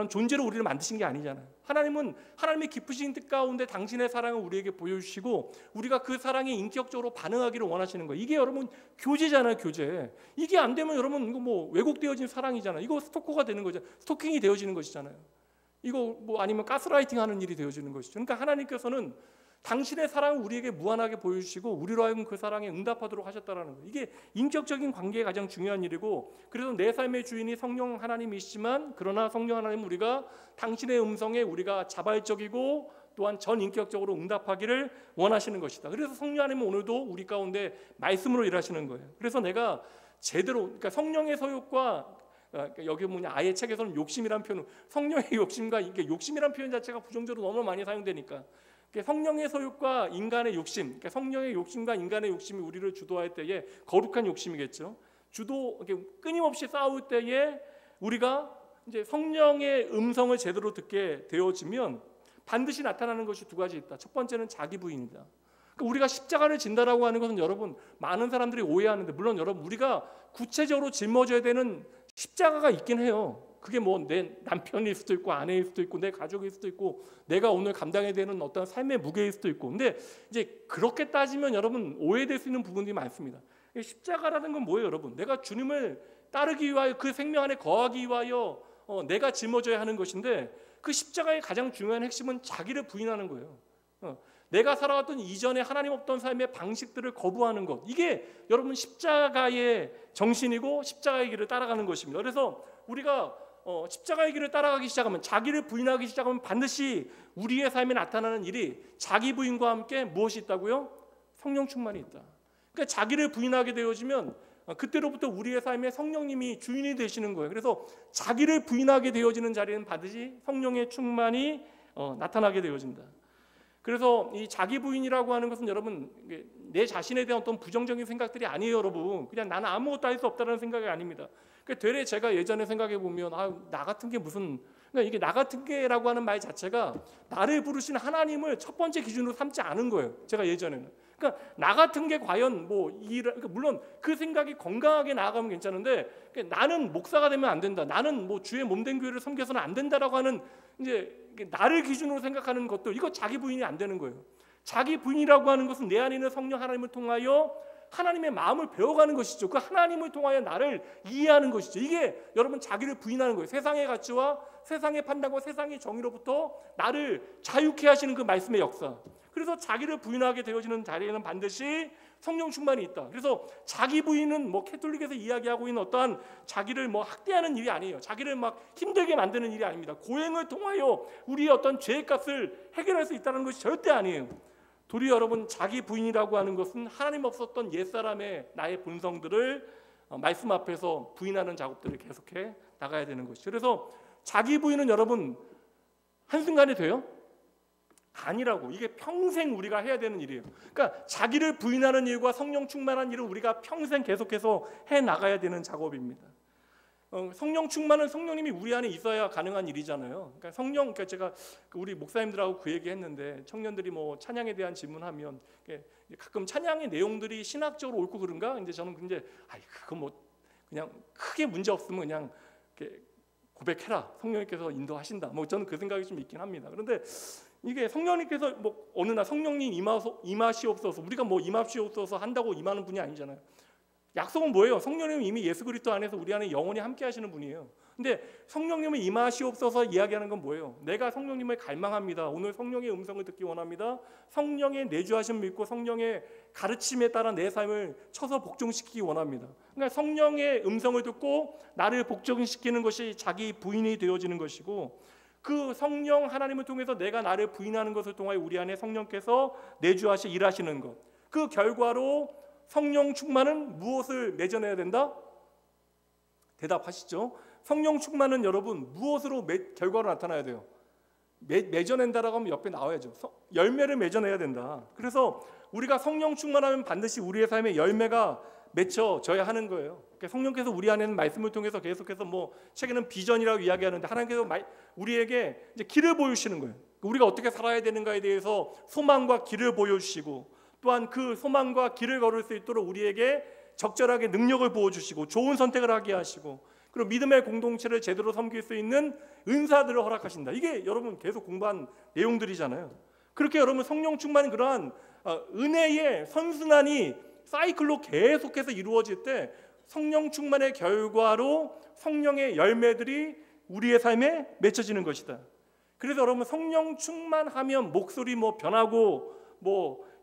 존재로 우리를 만드신 게 아니잖아요. 하나님은 하나님의 깊으신 뜻 가운데 당신의 사랑을 우리에게 보여주시고 우리가 그 사랑에 인격적으로 반응하기를 원하시는 거예요. 이게 여러분 교제잖아요, 교제. 이게 안 되면 여러분 이거 왜곡되어진 사랑이잖아요. 이거 스토커가 되는 거죠. 스토킹이 되어지는 것이잖아요. 이거 아니면 가스라이팅하는 일이 되어지는 것이죠. 그러니까 하나님께서는 당신의 사랑을 우리에게 무한하게 보여주시고 우리로 하여금 그 사랑에 응답하도록 하셨다라는 거예요. 이게 인격적인 관계에 가장 중요한 일이고, 그래서 내 삶의 주인이 성령 하나님이시지만, 그러나 성령 하나님 우리가 당신의 음성에 우리가 자발적이고 또한 전인격적으로 응답하기를 원하시는 것이다. 그래서 성령 하나님은 오늘도 우리 가운데 말씀으로 일하시는 거예요. 그래서 내가 제대로, 그러니까 성령의 소욕과 여기 아예 책에서는 욕심이란 표현, 성령의 욕심과 이게 욕심이란 표현 자체가 부정적으로 너무 많이 사용되니까, 성령의 소욕과 인간의 욕심, 그러니까 성령의 욕심과 인간의 욕심이 우리를 주도할 때에 거룩한 욕심이겠죠. 끊임없이 싸울 때에 우리가 이제 성령의 음성을 제대로 듣게 되어지면 반드시 나타나는 것이 두 가지 있다. 첫 번째는 자기 부인이다. 그러니까 우리가 십자가를 진다라고 하는 것은 여러분 많은 사람들이 오해하는데, 물론 여러분 우리가 구체적으로 짊어져야 되는 십자가가 있긴 해요. 그게 뭐 내 남편일 수도 있고 아내일 수도 있고 내 가족일 수도 있고 내가 오늘 감당해야 되는 어떤 삶의 무게일 수도 있고. 근데 이제 그렇게 따지면 여러분 오해될 수 있는 부분들이 많습니다. 십자가라는 건 뭐예요, 여러분? 내가 주님을 따르기 위하여 그 생명 안에 거하기 위하여 내가 짊어져야 하는 것인데 그 십자가의 가장 중요한 핵심은 자기를 부인하는 거예요. 내가 살아왔던 이전에 하나님 없던 삶의 방식들을 거부하는 것, 이게 여러분 십자가의 정신이고 십자가의 길을 따라가는 것입니다. 그래서 우리가 십자가의 길을 따라가기 시작하면, 자기를 부인하기 시작하면 반드시 우리의 삶에 나타나는 일이 자기 부인과 함께 무엇이 있다고요? 성령 충만이 있다. 그러니까 자기를 부인하게 되어지면 그때로부터 우리의 삶에 성령님이 주인이 되시는 거예요. 그래서 자기를 부인하게 되어지는 자리는 반드시 성령의 충만이 나타나게 되어진다. 그래서 이 자기 부인이라고 하는 것은 여러분 내 자신에 대한 어떤 부정적인 생각들이 아니에요, 여러분. 그냥 나는 아무것도 할 수 없다는 생각이 아닙니다. 그러니까 되레 제가 예전에 생각해 보면 나 같은 게 무슨, 그러니까 이게 나 같은 게라고 하는 말 자체가 나를 부르신 하나님을 첫 번째 기준으로 삼지 않은 거예요. 제가 예전에는. 그러니까 나 같은 게 과연 그러니까 물론 그 생각이 건강하게 나아가면 괜찮은데, 그러니까 나는 목사가 되면 안 된다, 나는 주의 몸된 교회를 섬겨서는 안 된다라고 하는 이제 나를 기준으로 생각하는 것도, 이거 자기 부인이 안 되는 거예요. 자기 부인이라고 하는 것은 내 안에 있는 성령 하나님을 통하여 하나님의 마음을 배워가는 것이죠. 그 하나님을 통하여 나를 이해하는 것이죠. 이게 여러분 자기를 부인하는 거예요. 세상의 가치와 세상의 판단과 세상의 정의로부터 나를 자유케 하시는 그 말씀의 역사. 그래서 자기를 부인하게 되어지는 자리에는 반드시 성령 충만이 있다. 그래서 자기 부인은 캐톨릭에서 이야기하고 있는 어떠한 자기를 학대하는 일이 아니에요. 자기를 힘들게 만드는 일이 아닙니다. 고행을 통하여 우리의 어떤 죄의 값을 해결할 수 있다는 것이 절대 아니에요. 도리어 여러분 자기 부인이라고 하는 것은 하나님 없었던 옛사람의 나의 본성들을 말씀 앞에서 부인하는 작업들을 계속해 나가야 되는 것이죠. 그래서 자기 부인은 여러분 한순간에 돼요? 아니라고. 이게 평생 우리가 해야 되는 일이에요. 그러니까 자기를 부인하는 일과 성령 충만한 일은 우리가 평생 계속해서 해 나가야 되는 작업입니다. 성령 충만은 성령님이 우리 안에 있어야 가능한 일이잖아요. 그러니까 제가 우리 목사님들하고 그 얘기했는데, 청년들이 찬양에 대한 질문하면 가끔 찬양의 내용들이 신학적으로 옳고 그런가? 이제 저는 그거 그냥 크게 문제 없으면 그냥 고백해라. 성령님께서 인도하신다. 저는 그 생각이 좀 있긴 합니다. 그런데 이게 성령님께서 어느 날 성령님 임하시옵소서, 우리가 임하시옵소서 한다고 임하는 분이 아니잖아요. 약속은 뭐예요? 성령님은 이미 예수 그리스도 안에서 우리 안에 영원히 함께 하시는 분이에요. 근데 성령님을 임하시옵소서 이야기하는 건 뭐예요? 내가 성령님을 갈망합니다. 오늘 성령의 음성을 듣기 원합니다. 성령의 내주하심을 믿고 성령의 가르침에 따라 내 삶을 쳐서 복종시키기 원합니다. 그러니까 성령의 음성을 듣고 나를 복종시키는 것이 자기 부인이 되어지는 것이고, 그 성령 하나님을 통해서 내가 나를 부인하는 것을 통하여 우리 안에 성령께서 내주하시 일하시는 것, 그 결과로 성령 충만은 무엇을 맺어내야 된다? 대답하시죠. 성령 충만은 여러분 무엇으로 결과로 나타나야 돼요? 맺어낸다라고 하면 옆에 나와야죠. 열매를 맺어내야 된다. 그래서 우리가 성령 충만하면 반드시 우리의 삶에 열매가 맺혀져야 하는 거예요. 그러니까 성령께서 우리 안에는 말씀을 통해서 계속해서 책에는 비전이라고 이야기하는데, 하나님께서 우리에게 이제 길을 보여주시는 거예요. 우리가 어떻게 살아야 되는가에 대해서 소망과 길을 보여주시고, 또한 그 소망과 길을 걸을 수 있도록 우리에게 적절하게 능력을 부어주시고 좋은 선택을 하게 하시고, 그리고 믿음의 공동체를 제대로 섬길 수 있는 은사들을 허락하신다. 이게 여러분 계속 공부한 내용들이잖아요. 그렇게 여러분 성령 충만인 그러한 은혜의 선순환이 사이클로 계속해서 이루어질 때 성령 충만의 결과로 성령의 열매들이 우리의 삶에 맺혀지는 것이다. 그래서 여러분 성령 충만하면 목소리 변하고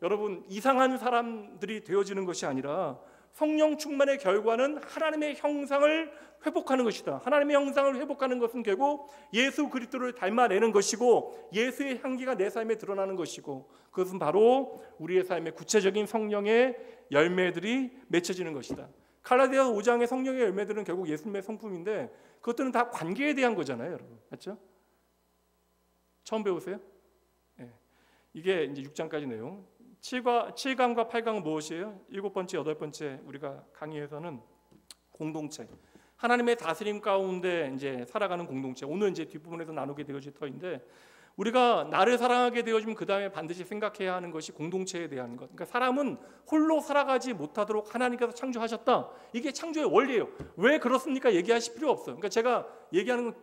여러분 이상한 사람들이 되어지는 것이 아니라, 성령 충만의 결과는 하나님의 형상을 회복하는 것이다. 하나님의 형상을 회복하는 것은 결국 예수 그리스도를 닮아내는 것이고, 예수의 향기가 내 삶에 드러나는 것이고, 그것은 바로 우리의 삶의 구체적인 성령의 열매들이 맺혀지는 것이다. 갈라디아서 5장의 성령의 열매들은 결국 예수님의 성품인데, 그것들은 다 관계에 대한 거잖아요, 여러분. 맞죠? 처음 배우세요? 네. 이게 이제 6장까지 내용. 7강과 8강은 무엇이에요? 7번째, 8번째 우리가 강의에서는 공동체, 하나님의 다스림 가운데 이제 살아가는 공동체. 오늘 이제 뒷부분에서 나누게 되어질 터인데, 우리가 나를 사랑하게 되어지면 그 다음에 반드시 생각해야 하는 것이 공동체에 대한 것. 그러니까 사람은 홀로 살아가지 못하도록 하나님께서 창조하셨다. 이게 창조의 원리예요. 왜 그렇습니까? 얘기하실 필요 없어요. 그러니까 제가 얘기하는 건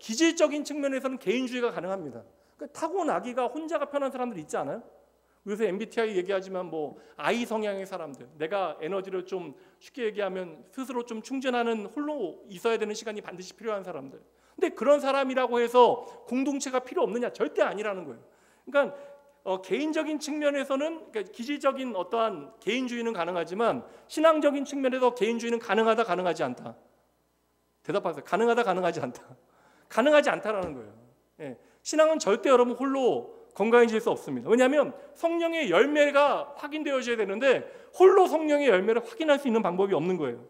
기질적인 측면에서는 개인주의가 가능합니다. 그러니까 타고나기가 혼자가 편한 사람들 있지 않아요? 요새 MBTI 얘기하지만 뭐 I 성향의 사람들, 내가 에너지를 좀 쉽게 얘기하면 스스로 좀 충전하는 홀로 있어야 되는 시간이 반드시 필요한 사람들. 근데 그런 사람이라고 해서 공동체가 필요 없느냐? 절대 아니라는 거예요. 그러니까 개인적인 측면에서는 그러니까 기질적인 어떠한 개인주의는 가능하지만 신앙적인 측면에서 개인주의는 가능하다, 가능하지 않다. 대답하세요. 가능하다, 가능하지 않다. 가능하지 않다라는 거예요. 예. 신앙은 절대 여러분 홀로 건강해질 수 없습니다. 왜냐하면 성령의 열매가 확인되어져야 되는데 홀로 성령의 열매를 확인할 수 있는 방법이 없는 거예요.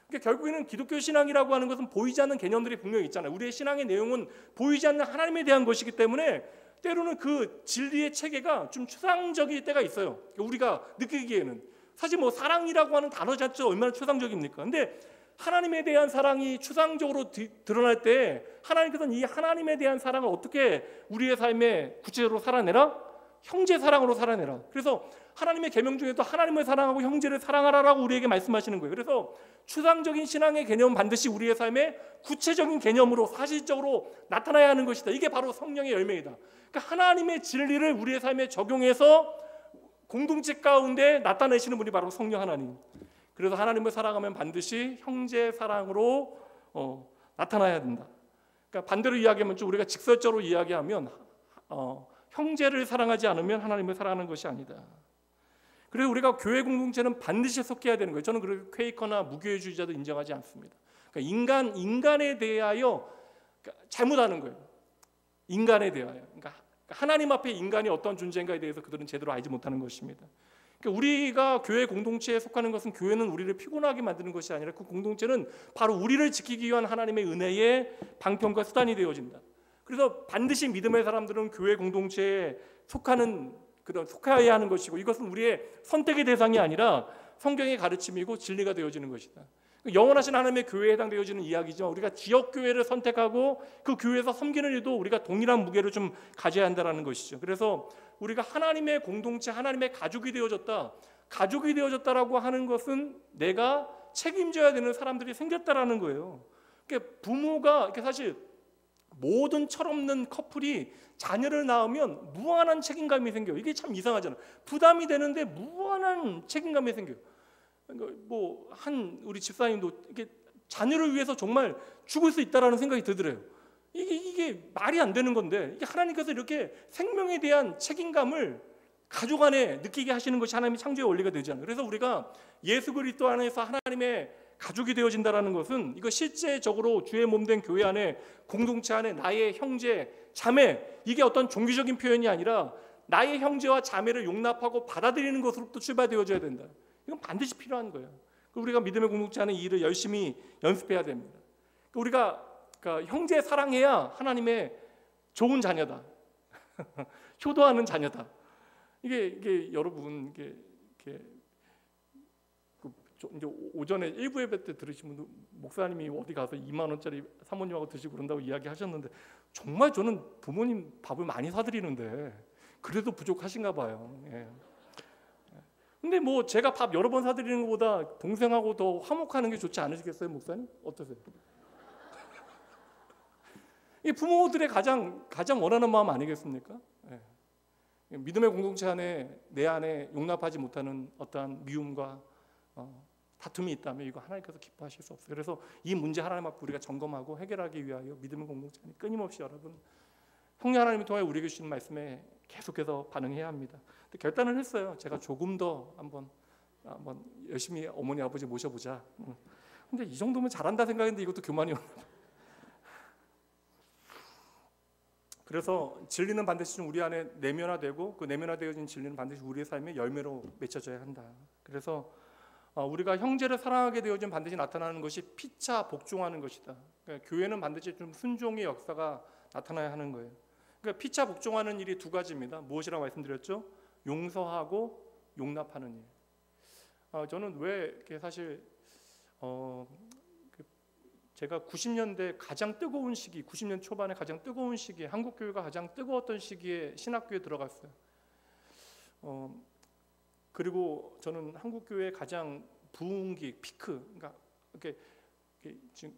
그러니까 결국에는 기독교 신앙이라고 하는 것은 보이지 않는 개념들이 분명히 있잖아요. 우리의 신앙의 내용은 보이지 않는 하나님에 대한 것이기 때문에 때로는 그 진리의 체계가 좀 추상적일 때가 있어요. 그러니까 우리가 느끼기에는 사실 뭐 사랑이라고 하는 단어 자체가 얼마나 추상적입니까? 근데 하나님에 대한 사랑이 추상적으로 드러날 때 하나님께서는 이 하나님에 대한 사랑을 어떻게 우리의 삶에 구체적으로 살아내라? 형제 사랑으로 살아내라. 그래서 하나님의 계명 중에도 하나님을 사랑하고 형제를 사랑하라라고 우리에게 말씀하시는 거예요. 그래서 추상적인 신앙의 개념은 반드시 우리의 삶에 구체적인 개념으로 사실적으로 나타나야 하는 것이다. 이게 바로 성령의 열매이다. 그러니까 하나님의 진리를 우리의 삶에 적용해서 공동체 가운데 나타내시는 분이 바로 성령 하나님. 그래서 하나님을 사랑하면 반드시 형제 사랑으로 나타나야 된다. 그러니까 반대로 이야기하면 좀 우리가 직설적으로 이야기하면 형제를 사랑하지 않으면 하나님을 사랑하는 것이 아니다. 그래서 우리가 교회 공동체는 반드시 속해야 되는 거예요. 저는 그렇게 퀘이커나 무교회주의자도 인정하지 않습니다. 그러니까 인간에 대하여 잘못하는 거예요. 인간에 대하여. 그러니까 하나님 앞에 인간이 어떤 존재인가에 대해서 그들은 제대로 알지 못하는 것입니다. 그러니까 우리가 교회 공동체에 속하는 것은 교회는 우리를 피곤하게 만드는 것이 아니라 그 공동체는 바로 우리를 지키기 위한 하나님의 은혜의 방편과 수단이 되어진다. 그래서 반드시 믿음의 사람들은 교회 공동체에 속해야 하는 것이고 이것은 우리의 선택의 대상이 아니라 성경의 가르침이고 진리가 되어지는 것이다. 영원하신 하나님의 교회에 해당되어지는 이야기지만 우리가 지역 교회를 선택하고 그 교회에서 섬기는 일도 우리가 동일한 무게를 좀 가져야 한다는 것이죠. 그래서 우리가 하나님의 공동체, 하나님의 가족이 되어졌다. 가족이 되어졌다라고 하는 것은 내가 책임져야 되는 사람들이 생겼다라는 거예요. 그러니까 부모가 사실 모든 철없는 커플이 자녀를 낳으면 무한한 책임감이 생겨요. 이게 참 이상하잖아요. 부담이 되는데 무한한 책임감이 생겨요. 뭐 우리 집사님도 이렇게 자녀를 위해서 정말 죽을 수 있다라는 생각이 들더래요. 이게 말이 안 되는 건데 이게 하나님께서 이렇게 생명에 대한 책임감을 가족 안에 느끼게 하시는 것이 하나님의 창조의 원리가 되잖아요. 그래서 우리가 예수 그리스도 안에서 하나님의 가족이 되어진다라는 것은 이거 실제적으로 주의 몸된 교회 안에 공동체 안에 나의 형제, 자매 이게 어떤 종교적인 표현이 아니라 나의 형제와 자매를 용납하고 받아들이는 것으로부터 출발되어져야 된다. 이건 반드시 필요한 거예요. 우리가 믿음의 공동체 안에 이 일을 열심히 연습해야 됩니다. 우리가 형제 사랑해야 하나님의 좋은 자녀다. 효도하는 자녀다. 이게 여러분 이게 이제 오전에 일부 예배 때 들으신 분도 목사님이 어디 가서 2만 원짜리 사모님하고 드시고 그런다고 이야기하셨는데 정말 저는 부모님 밥을 많이 사드리는데 그래도 부족하신가 봐요. 예. 근데 뭐 제가 밥 여러 번 사드리는 것보다 동생하고 더 화목하는 게 좋지 않으시겠어요, 목사님? 어떠세요? 이 부모들의 가장 원하는 마음 아니겠습니까? 예. 믿음의 공동체 안에 내 안에 용납하지 못하는 어떠한 미움과 다툼이 있다면 이거 하나님께서 기뻐하실 수 없어요. 그래서 이 문제 하나님 앞에 우리가 점검하고 해결하기 위하여 믿음의 공동체 안에 끊임없이 여러분 성령 하나님을 통해 우리에게 주시는 말씀에 계속해서 반응해야 합니다. 근데 결단을 했어요. 제가 조금 더 한번 열심히 어머니 아버지 모셔보자. 근데 이 정도면 잘한다 생각했는데 이것도 교만이 없나 봐요. 그래서 진리는 반드시 좀 우리 안에 내면화되고 그 내면화되어진 진리는 반드시 우리의 삶의 열매로 맺혀져야 한다. 그래서 우리가 형제를 사랑하게 되어진 반드시 나타나는 것이 피차 복종하는 것이다. 그러니까 교회는 반드시 좀 순종의 역사가 나타나야 하는 거예요. 그러니까 피차 복종하는 일이 두 가지입니다. 무엇이라고 말씀드렸죠? 용서하고 용납하는 일. 저는 왜 이렇게 사실 제가 90년대 가장 뜨거운 시기, 90년 초반에 가장 뜨거운 시기에 한국 교회가 가장 뜨거웠던 시기에 신학교에 들어갔어요. 그리고 저는 한국 교회의 가장 부흥기, 피크, 그러니까 지금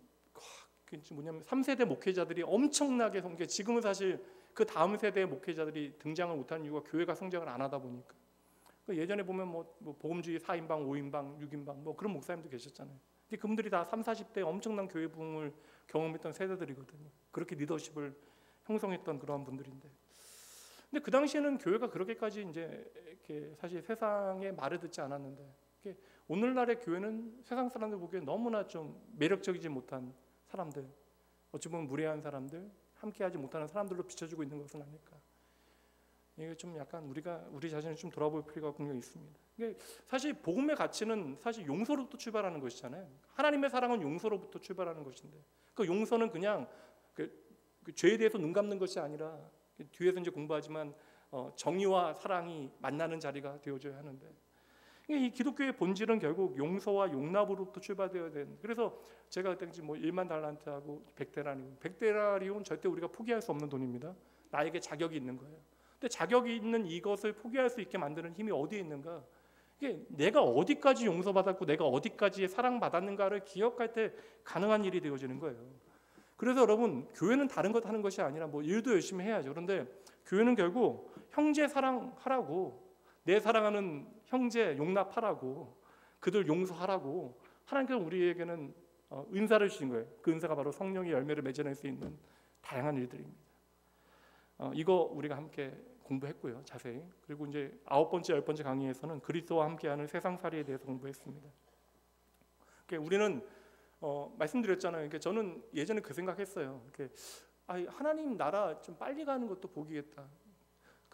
뭐냐면 3세대 목회자들이 엄청나게 지금은 사실 그 다음 세대의 목회자들이 등장을 못하는 이유가 교회가 성장을 안 하다 보니까. 예전에 보면 뭐 복음주의 4인방, 5인방, 6인방 뭐 그런 목사님도 계셨잖아요. 근데 그분들이 다 3, 40대 엄청난 교회 부흥을 경험했던 세대들이거든요. 그렇게 리더십을 형성했던 그러한 분들인데. 근데 그 당시에는 교회가 그렇게까지 이제 이렇게 사실 세상의 말을 듣지 않았는데, 오늘날의 교회는 세상 사람들 보기에 너무나 좀 매력적이지 못한 사람들, 어찌 보면 무례한 사람들, 함께하지 못하는 사람들로 비춰지고 있는 것은 아닐까. 이게 좀 약간 우리 자신을 좀 돌아볼 필요가 분명히 있습니다. 이게 사실 복음의 가치는 사실 용서로부터 출발하는 것이잖아요. 하나님의 사랑은 용서로부터 출발하는 것인데, 그 용서는 그냥 그 죄에 대해서 눈 감는 것이 아니라 뒤에서 이제 공부하지만 정의와 사랑이 만나는 자리가 되어져야 하는데, 이 기독교의 본질은 결국 용서와 용납으로부터 출발되어야 되는. 그래서 제가 그때 뭐 1만 달란트하고 100데나리온 절대 우리가 포기할 수 없는 돈입니다. 나에게 자격이 있는 거예요. 근데 자격이 있는 이것을 포기할 수 있게 만드는 힘이 어디에 있는가? 이게 내가 어디까지 용서받았고 내가 어디까지 사랑받았는가를 기억할 때 가능한 일이 되어지는 거예요. 그래서 여러분, 교회는 다른 것 하는 것이 아니라 뭐 일도 열심히 해야죠. 그런데 교회는 결국 형제 사랑하라고, 내 사랑하는 형제 용납하라고, 그들 용서하라고 하나님께서 우리에게는 은사를 주신 거예요. 그 은사가 바로 성령의 열매를 맺어낼 수 있는 다양한 일들입니다. 이거 우리가 함께 공부했고요, 자세히. 그리고 이제 9번째, 10번째 강의에서는 그리스도와 함께하는 세상살이에 대해서 공부했습니다. 우리는 말씀드렸잖아요. 저는 예전에 그 생각했어요. 하나님 나라 좀 빨리 가는 것도 복이겠다.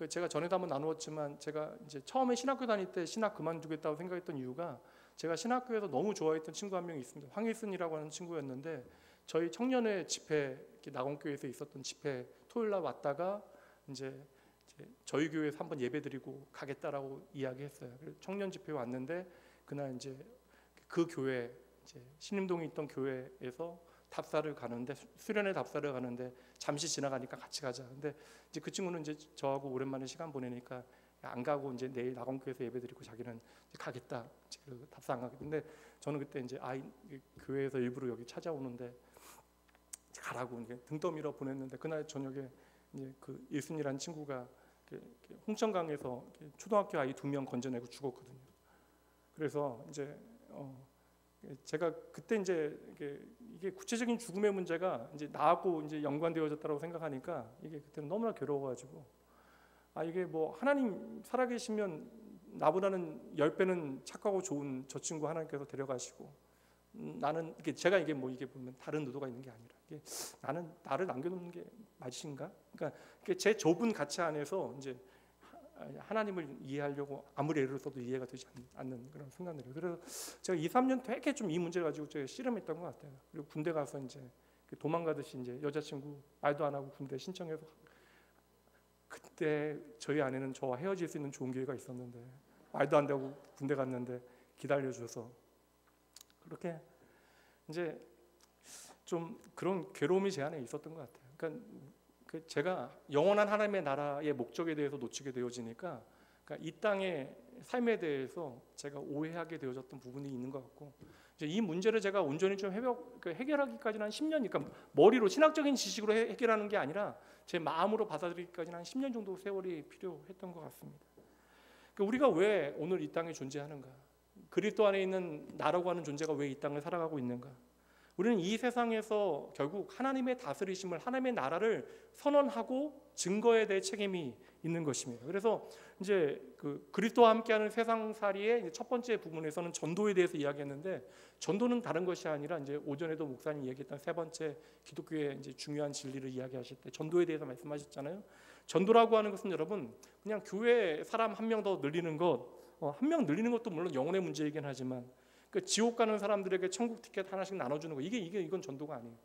제가 전에도 한번 나누었지만, 제가 이제 처음에 신학교 다닐 때 신학 그만두겠다고 생각했던 이유가, 제가 신학교에서 너무 좋아했던 친구 한 명이 있습니다. 황일순이라고 하는 친구였는데, 저희 청년회 집회, 낙원교회에서 있었던 집회 토요일 날 왔다가 이제 저희 교회에서 한번 예배드리고 가겠다라고 이야기했어요. 청년 집회 왔는데, 그날 이제 그 교회, 이제 신림동에 있던 교회에서 답사를 가는데, 수련회 답사를 가는데 잠시 지나가니까 같이 가자. 근데 이제 그 친구는 이제 저하고 오랜만에 시간 보내니까 안 가고 이제 내일 낙원교회에서 예배드리고 자기는 이제 가겠다. 그 답사 안 가겠다. 근데 저는 그때 이제 교회에서 일부러 여기 찾아오는데 가라고 이제 등 떠밀어 보냈는데, 그날 저녁에 이제 그 일순이라는 친구가 홍천강에서 초등학교 아이 2명 건져내고 죽었거든요. 그래서 이제 제가 그때 이제 이게 구체적인 죽음의 문제가 이제 나하고 이제 연관되어졌다고 생각하니까, 이게 그때는 너무나 괴로워가지고, 이게 뭐 하나님 살아계시면 나보다는 10배는 착하고 좋은 저 친구 하나님께서 데려가시고, 나는 제가 이게 보면 다른 의도가 있는 게 아니라, 이게 나를 남겨놓는 게 맞으신가? 그러니까 제 좁은 가치 안에서 이제 하나님을 이해하려고 아무리 애를 써도 이해가 되지 않는 그런 순간들이에요. 그래서 제가 2, 3년 되게 좀 이 문제를 가지고 제가 씨름했던 것 같아요. 그리고 군대 가서 이제 도망가듯이 이제 여자친구 말도 안 하고 군대 신청해서, 그때 저희 아내는 저와 헤어질 수 있는 좋은 기회가 있었는데 말도 안 되고 군대 갔는데 기다려줘서, 그렇게 이제 좀 그런 괴로움이 제 안에 있었던 것 같아요. 그러니까 제가 영원한 하나님의 나라의 목적에 대해서 놓치게 되어지니까, 이 땅의 삶에 대해서 제가 오해하게 되어졌던 부분이 있는 것 같고, 이제 이 문제를 제가 온전히 좀 해결하기까지는 한 10년, 그러니까 머리로 신학적인 지식으로 해결하는 게 아니라 제 마음으로 받아들이기까지는 한 10년 정도 세월이 필요했던 것 같습니다. 우리가 왜 오늘 이 땅에 존재하는가? 그리스도 안에 있는 나라고 하는 존재가 왜 이 땅을 살아가고 있는가? 우리는 이 세상에서 결국 하나님의 다스리심을, 하나님의 나라를 선언하고 증거에 대해 책임이 있는 것입니다. 그래서 이제 그리스도와 함께하는 세상살이의 첫 번째 부분에서는 전도에 대해서 이야기했는데, 전도는 다른 것이 아니라 이제 오전에도 목사님 얘기했던 세 번째 기독교의 이제 중요한 진리를 이야기하실 때 전도에 대해서 말씀하셨잖아요. 전도라고 하는 것은 여러분, 그냥 교회 사람 한 명 더 늘리는 것, 한 명 늘리는 것도 물론 영혼의 문제이긴 하지만, 지옥 가는 사람들에게 천국 티켓 하나씩 나눠주는 거, 이건 전도가 아니에요.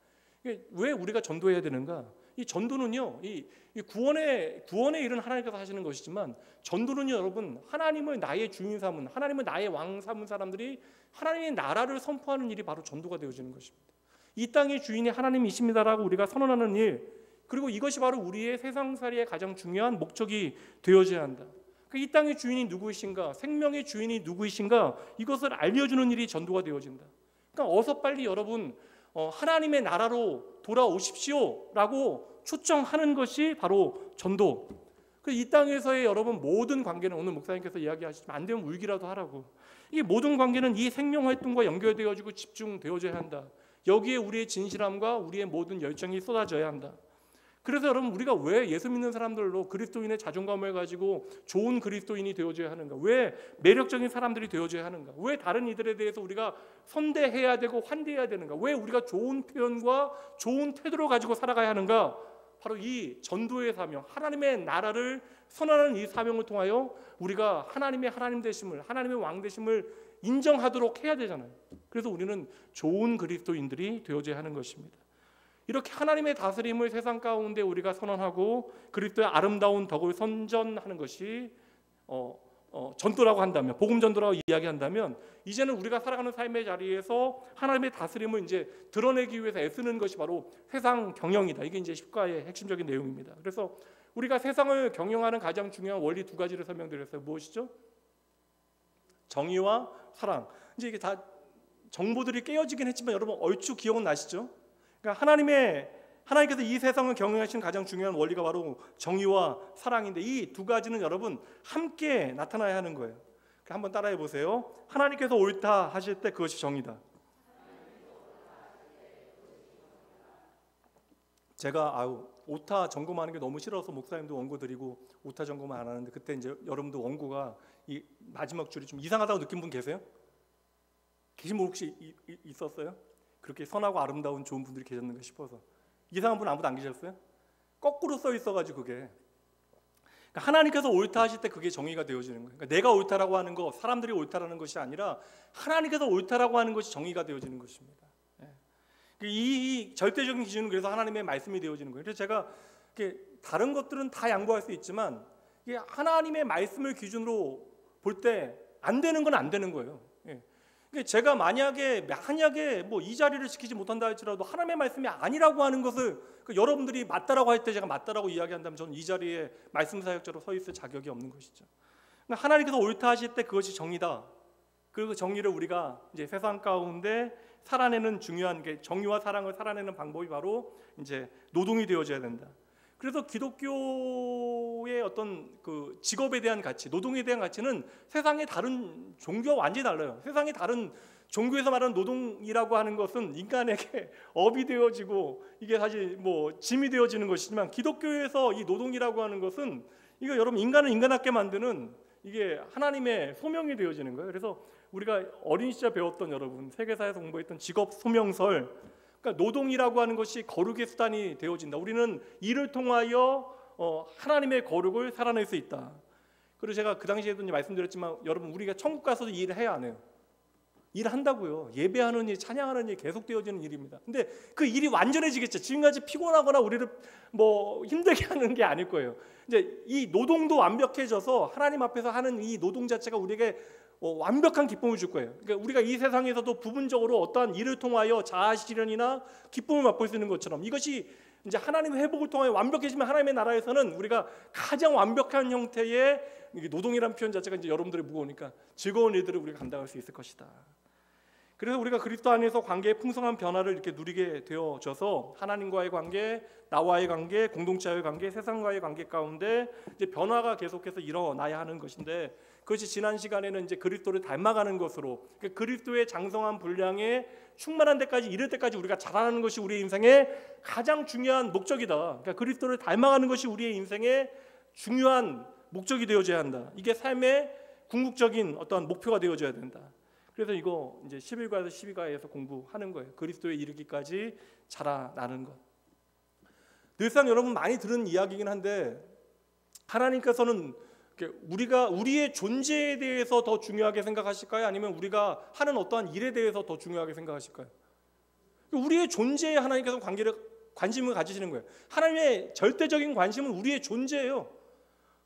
왜 우리가 전도해야 되는가? 이 전도는요, 이 구원의 일은 하나님께서 하시는 것이지만, 전도는요, 여러분, 하나님을 나의 주인 삼은, 하나님을 나의 왕 삼은 사람들이 하나님의 나라를 선포하는 일이 바로 전도가 되어지는 것입니다. 이 땅의 주인이 하나님이십니다라고 우리가 선언하는 일, 그리고 이것이 바로 우리의 세상살이의 가장 중요한 목적이 되어져야 한다. 이 땅의 주인이 누구이신가, 생명의 주인이 누구이신가, 이것을 알려주는 일이 전도가 되어진다. 그러니까 어서 빨리 여러분 하나님의 나라로 돌아오십시오라고 초청하는 것이 바로 전도. 이 땅에서의 여러분 모든 관계는, 오늘 목사님께서 이야기하시지만 안 되면 울기라도 하라고, 이 모든 관계는 이 생명활동과 연결되어지고 집중되어져야 한다. 여기에 우리의 진실함과 우리의 모든 열정이 쏟아져야 한다. 그래서 여러분, 우리가 왜 예수 믿는 사람들로 그리스도인의 자존감을 가지고 좋은 그리스도인이 되어줘야 하는가? 왜 매력적인 사람들이 되어줘야 하는가? 왜 다른 이들에 대해서 우리가 선대해야 되고 환대해야 되는가? 왜 우리가 좋은 표현과 좋은 태도를 가지고 살아가야 하는가? 바로 이 전도의 사명, 하나님의 나라를 선언하는 이 사명을 통하여 우리가 하나님의 하나님 되심을, 하나님의 왕 되심을 인정하도록 해야 되잖아요. 그래서 우리는 좋은 그리스도인들이 되어져야 하는 것입니다. 이렇게 하나님의 다스림을 세상 가운데 우리가 선언하고 그리스도의 아름다운 덕을 선전하는 것이 전도라고 한다면, 복음 전도라고 이야기한다면, 이제는 우리가 살아가는 삶의 자리에서 하나님의 다스림을 이제 드러내기 위해서 애쓰는 것이 바로 세상 경영이다. 이게 이제 십과의 핵심적인 내용입니다. 그래서 우리가 세상을 경영하는 가장 중요한 원리 두 가지를 설명드렸어요. 무엇이죠? 정의와 사랑. 이제 이게 다 정보들이 깨어지긴 했지만 여러분 얼추 기억은 나시죠? 그러니까 하나님께서 이 세상을 경영하시는 가장 중요한 원리가 바로 정의와 사랑인데, 이 두 가지는 여러분 함께 나타나야 하는 거예요. 한번 따라해 보세요. 하나님께서 옳다 하실 때 그것이 정의다. 제가 오타 점검하는 게 너무 싫어서 목사님도 원고 드리고 오타 점검을 안 하는데, 그때 이제 여러분도 원고가 이 마지막 줄이 좀 이상하다고 느낀 분 계세요? 계신 분 혹시 있었어요? 그렇게 선하고 아름다운 좋은 분들이 계셨는가 싶어서. 이상한 분 아무도 안 계셨어요? 거꾸로 써 있어가지고 그게. 그러니까 하나님께서 옳다 하실 때 그게 정의가 되어지는 거예요. 그러니까 내가 옳다라고 하는 거, 사람들이 옳다라는 것이 아니라 하나님께서 옳다라고 하는 것이 정의가 되어지는 것입니다. 이 절대적인 기준은 그래서 하나님의 말씀이 되어지는 거예요. 그래서 제가 다른 것들은 다 양보할 수 있지만 이게 하나님의 말씀을 기준으로 볼 때 안 되는 건 안 되는 거예요. 제가 만약에 뭐 이 자리를 지키지 못한다 할지라도 하나님의 말씀이 아니라고 하는 것을 여러분들이 맞다라고 할 때 제가 맞다라고 이야기한다면 저는 이 자리에 말씀 사역자로 서 있을 자격이 없는 것이죠. 그러니까 하나님께서 옳다 하실 때 그것이 정의다. 그리고 그 정의를 우리가 이제 세상 가운데 살아내는 중요한 게, 정의와 사랑을 살아내는 방법이 바로 이제 노동이 되어져야 된다. 그래서 기독교의 어떤 그 직업에 대한 가치, 노동에 대한 가치는 세상의 다른 종교와 완전히 달라요. 세상의 다른 종교에서 말하는 노동이라고 하는 것은 인간에게 업이 되어지고 이게 사실 뭐 짐이 되어지는 것이지만, 기독교에서 이 노동이라고 하는 것은 이거 여러분 인간을 인간답게 만드는 이게 하나님의 소명이 되어지는 거예요. 그래서 우리가 어린 시절 배웠던, 여러분 세계사에서 공부했던 직업 소명설, 그러니까 노동이라고 하는 것이 거룩의 수단이 되어진다. 우리는 이를 통하여 하나님의 거룩을 살아낼 수 있다. 그리고 제가 그 당시에도 말씀드렸지만 여러분, 우리가 천국 가서도 이 일을 해야 안 해요? 일을 한다고요. 예배하는 일, 찬양하는 일 계속 되어지는 일입니다. 근데 그 일이 완전해지겠죠. 지금까지 피곤하거나 우리를 뭐 힘들게 하는 게 아닐 거예요. 이제 이 노동도 완벽해져서 하나님 앞에서 하는 이 노동 자체가 우리에게 완벽한 기쁨을 줄 거예요. 그러니까 우리가 이 세상에서도 부분적으로 어떠한 일을 통하여 자아 실현이나 기쁨을 맛볼 수 있는 것처럼, 이것이 이제 하나님의 회복을 통하여 완벽해지면 하나님의 나라에서는 우리가 가장 완벽한 형태의 노동이라는 표현 자체가 이제 여러분들이 무거우니까 즐거운 일들을 우리가 감당할 수 있을 것이다. 그래서 우리가 그리스도 안에서 관계의 풍성한 변화를 이렇게 누리게 되어져서 하나님과의 관계, 나와의 관계, 공동체와의 관계, 세상과의 관계 가운데 이제 변화가 계속해서 일어나야 하는 것인데, 그것이 지난 시간에는 이제 그리스도를 닮아가는 것으로, 그리스도의 장성한 분량에 충만한 데까지 이를 때까지 우리가 자라나는 것이 우리의 인생의 가장 중요한 목적이다. 그러니까 그리스도를 닮아가는 것이 우리의 인생의 중요한 목적이 되어져야 한다. 이게 삶의 궁극적인 어떤 목표가 되어져야 된다. 그래서 이거 이제 11과에서 12과에서 공부하는 거예요. 그리스도에 이르기까지 자라나는 것. 늘상 여러분 많이 들은 이야기이긴 한데, 하나님께서는 우리의 존재에 대해서 더 중요하게 생각하실까요? 아니면 우리가 하는 어떠한 일에 대해서 더 중요하게 생각하실까요? 우리의 존재에 하나님께서 관심을 가지시는 거예요. 하나님의 절대적인 관심은 우리의 존재예요.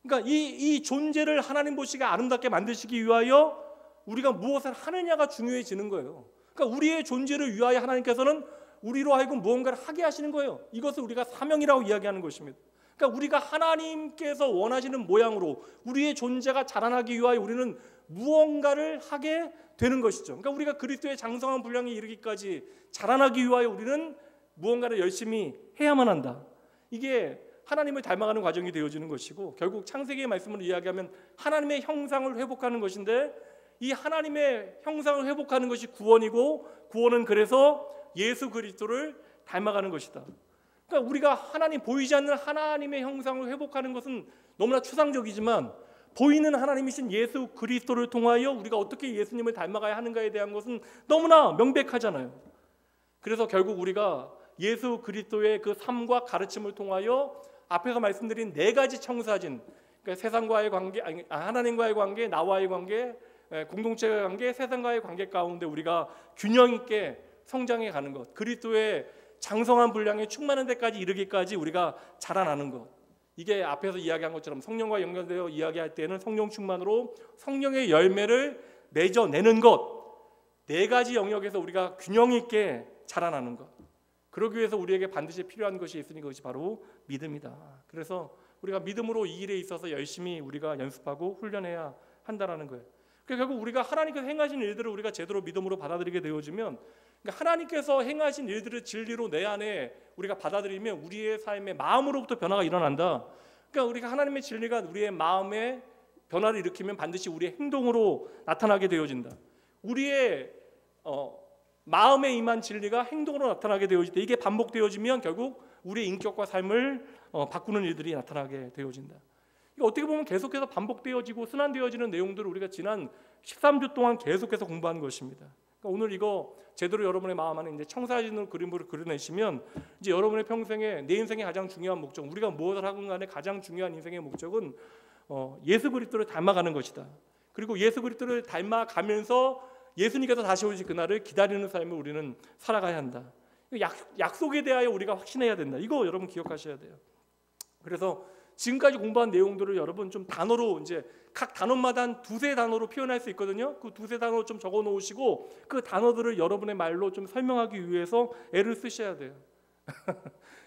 그러니까 이 존재를 하나님 보시기에 아름답게 만드시기 위하여 우리가 무엇을 하느냐가 중요해지는 거예요. 그러니까 우리의 존재를 위하여 하나님께서는 우리로 하여금 무언가를 하게 하시는 거예요. 이것을 우리가 사명이라고 이야기하는 것입니다. 그러니까 우리가 하나님께서 원하시는 모양으로 우리의 존재가 자라나기 위하여 우리는 무언가를 하게 되는 것이죠. 그러니까 우리가 그리스도의 장성한 분량에 이르기까지 자라나기 위하여 우리는 무언가를 열심히 해야만 한다. 이게 하나님을 닮아가는 과정이 되어지는 것이고, 결국 창세기의 말씀으로 이야기하면 하나님의 형상을 회복하는 것인데, 이 하나님의 형상을 회복하는 것이 구원이고, 구원은 그래서 예수 그리스도를 닮아가는 것이다. 그러니까 우리가 하나님, 보이지 않는 하나님의 형상을 회복하는 것은 너무나 추상적이지만, 보이는 하나님이신 예수 그리스도를 통하여 우리가 어떻게 예수님을 닮아가야 하는가에 대한 것은 너무나 명백하잖아요. 그래서 결국 우리가 예수 그리스도의 그 삶과 가르침을 통하여 앞에서 말씀드린 네 가지 청사진, 그러니까 세상과의 관계, 하나님과의 관계, 나와의 관계, 공동체의 관계, 세상과의 관계 가운데 우리가 균형 있게 성장해 가는 것, 그리스도의 장성한 분량에 충만한 데까지 이르기까지 우리가 자라나는 것, 이게 앞에서 이야기한 것처럼 성령과 연결되어 이야기할 때는 성령 충만으로 성령의 열매를 맺어내는 것, 네 가지 영역에서 우리가 균형 있게 자라나는 것, 그러기 위해서 우리에게 반드시 필요한 것이 있으니 그것이 바로 믿음이다. 그래서 우리가 믿음으로 이 일에 있어서 열심히 우리가 연습하고 훈련해야 한다는 거예요. 그러니까 결국 우리가 하나님께서 행하신 일들을 우리가 제대로 믿음으로 받아들이게 되어지면, 그러니까 하나님께서 행하신 일들을 진리로 내 안에 우리가 받아들이면 우리의 삶의 마음으로부터 변화가 일어난다. 그러니까 우리가 하나님의 진리가 우리의 마음에 변화를 일으키면 반드시 우리의 행동으로 나타나게 되어진다. 우리의 마음에 임한 진리가 행동으로 나타나게 되어진다. 이게 반복되어지면 결국 우리의 인격과 삶을 바꾸는 일들이 나타나게 되어진다. 어떻게 보면 계속해서 반복되어지고 순환되어지는 내용들을 우리가 지난 13주 동안 계속해서 공부한 것입니다. 그러니까 오늘 이거 제대로 여러분의 마음 안에 이제 청사진으로 그림으로 그려내시면 이제 여러분의 평생에, 내 인생의 가장 중요한 목적, 우리가 무엇을 하건 간에 가장 중요한 인생의 목적은 예수 그리스도를 닮아가는 것이다. 그리고 예수 그리스도를 닮아가면서 예수님께서 다시 오실 그날을 기다리는 삶을 우리는 살아가야 한다. 약속에 대하여 우리가 확신해야 된다. 이거 여러분 기억하셔야 돼요. 그래서 지금까지 공부한 내용들을 여러분 좀 단어로, 이제 각 단어마다 한 두세 단어로 표현할 수 있거든요. 그 두세 단어 좀 적어 놓으시고 그 단어들을 여러분의 말로 좀 설명하기 위해서 애를 쓰셔야 돼요.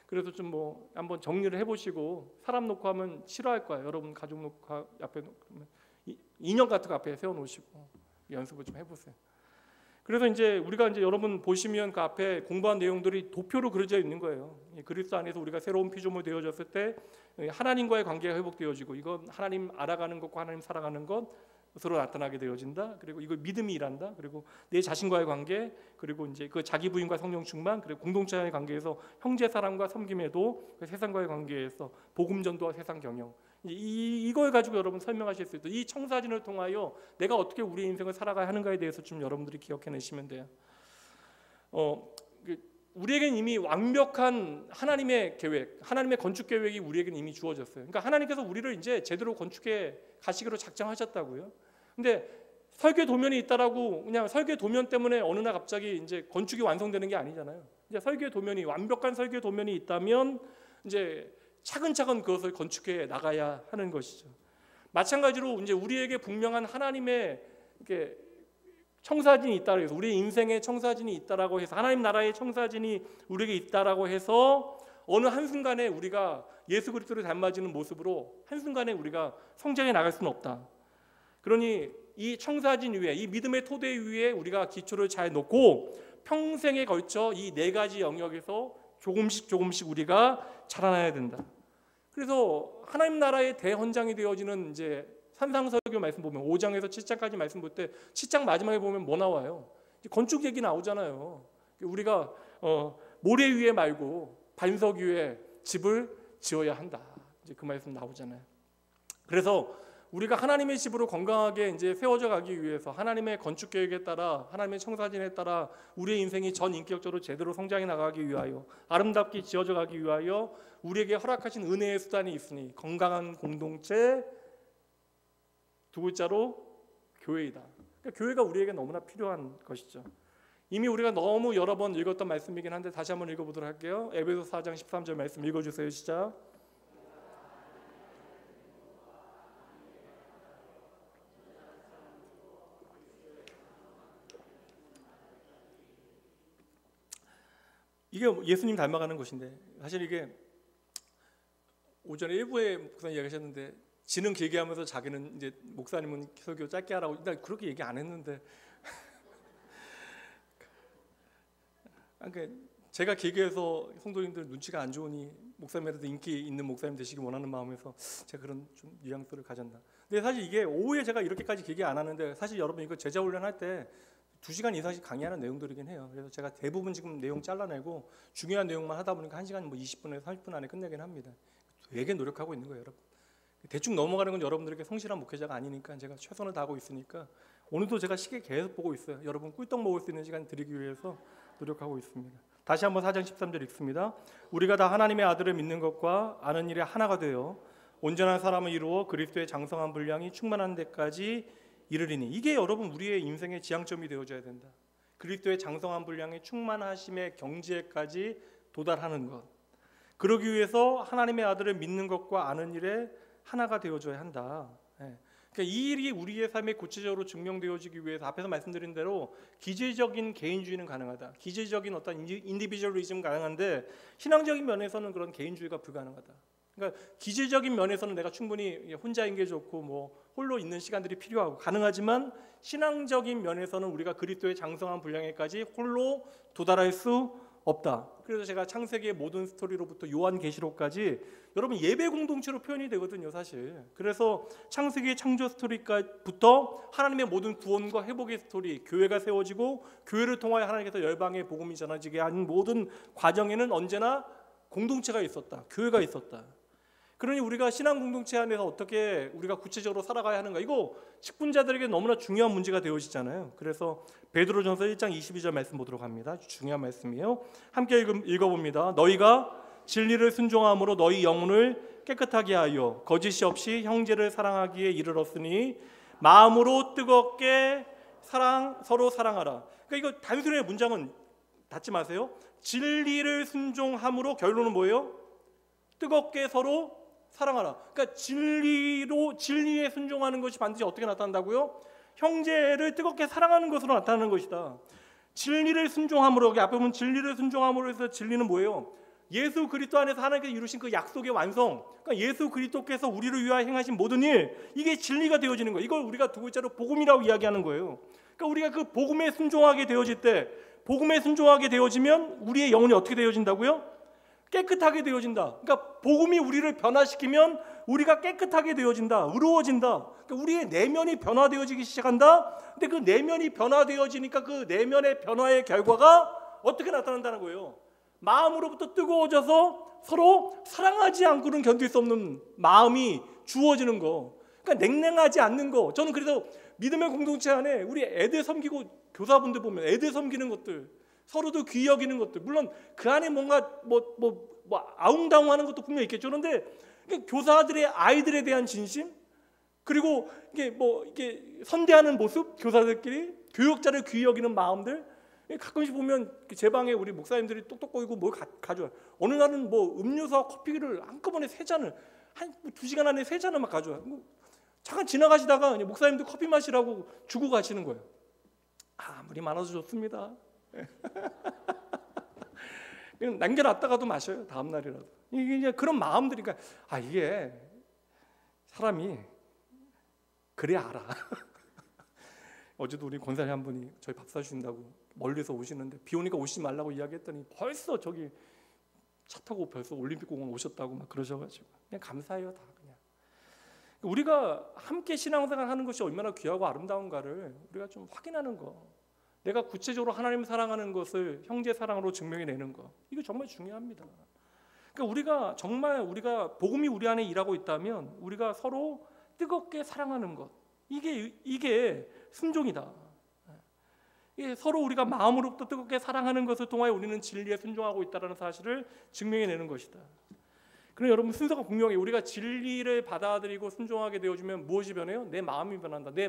그래서 좀 한번 정리를 해보시고, 사람 놓고 하면 싫어할 거예요. 여러분 가족 놓고 앞에 인형 같은 거 앞에 세워놓으시고 연습을 좀 해보세요. 그래서 이제 우리가 이제 여러분 보시면 그 앞에 공부한 내용들이 도표로 그려져 있는 거예요. 그리스도 안에서 우리가 새로운 피조물 되어졌을 때 하나님과의 관계가 회복되어지고, 이건 하나님 알아가는 것과 하나님 살아가는 것으로 나타나게 되어진다. 그리고 이거 믿음이 일한다. 그리고 내 자신과의 관계, 그리고 이제 그 자기 부인과 성령 충만, 그리고 공동체와의 관계에서 형제 사랑과 섬김에도 그 세상과의 관계에서 복음 전도와 세상 경영, 이걸 가지고 여러분 설명하실 수 있도록 이 청사진을 통하여 내가 어떻게 우리 인생을 살아가야 하는가에 대해서 좀 여러분들이 기억해내시면 돼요. 우리에겐 이미 완벽한 하나님의 계획, 하나님의 건축 계획이 우리에겐 이미 주어졌어요. 그러니까 하나님께서 우리를 이제 제대로 건축해 가시기로 작정하셨다고요. 근데 설계 도면이 있다라고 그냥 설계 도면 때문에 어느 날 갑자기 이제 건축이 완성되는 게 아니잖아요. 이제 설계 도면이, 완벽한 설계 도면이 있다면 이제 차근차근 그것을 건축해 나가야 하는 것이죠. 마찬가지로 이제 우리에게 분명한 하나님의 이렇게 청사진이 있다고 해서, 우리 인생의 청사진이 있다라고 해서, 하나님 나라의 청사진이 우리에게 있다라고 해서 어느 한순간에 우리가 예수 그리스도를 닮아지는 모습으로 한순간에 우리가 성장해 나갈 수는 없다. 그러니 이 청사진 위에, 이 믿음의 토대 위에 우리가 기초를 잘 놓고 평생에 걸쳐 이 네 가지 영역에서 조금씩 우리가 자라나야 된다. 그래서 하나님 나라의 대헌장이 되어지는 이제 산상설교 말씀 보면 5장에서 7장까지 말씀 볼 때 7장 마지막에 보면 뭐 나와요? 건축 얘기 나오잖아요. 우리가 모래 위에 말고 반석 위에 집을 지어야 한다. 이제 그 말씀 나오잖아요. 그래서 우리가 하나님의 집으로 건강하게 이제 세워져 가기 위해서 하나님의 건축 계획에 따라, 하나님의 청사진에 따라 우리의 인생이 전 인격적으로 제대로 성장해 나가기 위하여, 아름답게 지어져 가기 위하여 우리에게 허락하신 은혜의 수단이 있으니 건강한 공동체, 두 글자로 교회이다. 그러니까 교회가 우리에게 너무나 필요한 것이죠. 이미 우리가 너무 여러 번 읽었던 말씀이긴 한데 다시 한번 읽어보도록 할게요. 에베소 4장 13절 말씀 읽어주세요. 시작. 이게 예수님 닮아가는 것인데 사실 이게 오전에 일부에 목사님 이야기하셨는데 지는 길게 하면서 자기는 이제 목사님은 설교 짧게 하라고 일단 그렇게 얘기 안 했는데 그러니까 제가 길게 해서 성도님들 눈치가 안 좋으니 목사님한테도 인기 있는 목사님 되시길 원하는 마음에서 제가 그런 좀 뉘앙스를 가졌나. 근데 사실 이게 오후에 제가 이렇게까지 길게 안 하는데 사실 여러분 이거 제자 훈련할 때 2시간 이상씩 강의하는 내용들이긴 해요. 그래서 제가 대부분 지금 내용 잘라내고 중요한 내용만 하다 보니까 1시간 뭐 20분에서 30분 안에 끝내긴 합니다. 되게 노력하고 있는 거예요, 여러분. 대충 넘어가는 건 여러분들에게 성실한 목회자가 아니니까 제가 최선을 다하고 있으니까 오늘도 제가 시계 계속 보고 있어요. 여러분 꿀떡 먹을 수 있는 시간 드리기 위해서 노력하고 있습니다. 다시 한번 4장 13절 읽습니다. 우리가 다 하나님의 아들을 믿는 것과 아는 일에 하나가 되어 온전한 사람을 이루어 그리스도의 장성한 분량이 충만한 데까지 이르리니. 이게 여러분 우리의 인생의 지향점이 되어져야 된다. 그리스도의 장성한 분량의 충만하심의 경지에까지 도달하는 것. 그러기 위해서 하나님의 아들을 믿는 것과 아는 일에 하나가 되어져야 한다. 그러니까 이 일이 우리의 삶에 구체적으로 증명되어지기 위해서 앞에서 말씀드린 대로 기계적인 개인주의는 가능하다. 기계적인 어떤 인디비주얼리즘 가능한데 신앙적인 면에서는 그런 개인주의가 불가능하다. 그러니까 기계적인 면에서는 내가 충분히 혼자인 게 좋고 뭐 홀로 있는 시간들이 필요하고 가능하지만 신앙적인 면에서는 우리가 그리스도의 장성한 분량에까지 홀로 도달할 수 없다. 그래서 제가 창세기의 모든 스토리로부터 요한계시록까지 여러분 예배 공동체로 표현이 되거든요, 사실. 그래서 창세기의 창조 스토리부터 하나님의 모든 구원과 회복의 스토리, 교회가 세워지고 교회를 통하여 하나님께서 열방의 복음이 전해지게 하는 모든 과정에는 언제나 공동체가 있었다. 교회가 있었다. 그러니 우리가 신앙 공동체 안에서 어떻게 우리가 구체적으로 살아가야 하는가, 이거 직분자들에게 너무나 중요한 문제가 되어지잖아요. 그래서 베드로전서 1장 22절 말씀 보도록 합니다. 중요한 말씀이에요. 함께 읽어봅니다. 너희가 진리를 순종함으로 너희 영혼을 깨끗하게 하여 거짓이 없이 형제를 사랑하기에 이르렀으니 마음으로 뜨겁게 서로 사랑하라. 그러니까 이거 단순히 문장은 닫지 마세요. 진리를 순종함으로 결론은 뭐예요? 뜨겁게 서로 사랑하라. 그러니까 진리에 순종하는 것이 반드시 어떻게 나타난다고요? 형제를 뜨겁게 사랑하는 것으로 나타나는 것이다. 진리를 순종함으로, 여기 앞에 보면 진리를 순종함으로 해서 진리는 뭐예요? 예수 그리스도 안에서 하나님께서 이루신 그 약속의 완성. 그러니까 예수 그리스도께서 우리를 위하여 행하신 모든 일, 이게 진리가 되어지는 거예요. 이걸 우리가 두 글자로 복음이라고 이야기하는 거예요. 그러니까 우리가 그 복음에 순종하게 되어질 때, 복음에 순종하게 되어지면 우리의 영혼이 어떻게 되어진다고요? 깨끗하게 되어진다. 그러니까 복음이 우리를 변화시키면 우리가 깨끗하게 되어진다. 의로워진다. 그러니까 우리의 내면이 변화되어지기 시작한다. 근데 그 내면이 변화되어지니까 그 내면의 변화의 결과가 어떻게 나타난다는 거예요? 마음으로부터 뜨거워져서 서로 사랑하지 않고는 견딜 수 없는 마음이 주어지는 거. 그러니까 냉랭하지 않는 거. 저는 그래서 믿음의 공동체 안에 우리 애들 섬기고 교사분들 보면 애들 섬기는 것들, 서로도 귀히 여기는 것들, 물론 그 안에 뭔가 아웅다웅하는 것도 분명히 있겠죠. 그런데 교사들의 아이들에 대한 진심, 그리고 이게 선대하는 모습, 교사들끼리 교육자를 귀히 여기는 마음들. 가끔씩 보면 제 방에 우리 목사님들이 똑똑거리고 뭘 가져와요. 어느 날은 뭐 음료수와 커피를 한꺼번에 3잔을 한 2시간 안에 3잔을 막 가져와요. 잠깐 지나가시다가 목사님들 커피 마시라고 주고 가시는 거예요. 아무리 많아도 좋습니다. 그냥 남겨놨다가도 마셔요. 다음 날이라도. 이게 그런 마음들이니까 이게 사람이 그래 알아. 어제도 우리 권사님 한 분이 저희 밥 사주신다고 멀리서 오시는데 비 오니까 오시지 말라고 이야기했더니 벌써 저기 차 타고 벌써 올림픽공원 오셨다고 막 그러셔가지고 그냥 감사해요. 다 그냥. 우리가 함께 신앙생활하는 것이 얼마나 귀하고 아름다운가를 우리가 좀 확인하는 거. 내가 구체적으로 하나님 사랑하는 것을 형제 사랑으로 증명해내는 거, 이거 정말 중요합니다. 그러니까 우리가 복음이 우리 안에 일하고 있다면 우리가 서로 뜨겁게 사랑하는 것, 이게 순종이다. 이게 서로 우리가 마음으로부터 뜨겁게 사랑하는 것을 통하여 우리는 진리에 순종하고 있다는 사실을 증명해내는 것이다. 그럼 여러분 순서가 분명해요. 우리가 진리를 받아들이고 순종하게 되어지면 무엇이 변해요? 내 마음이 변한다. 내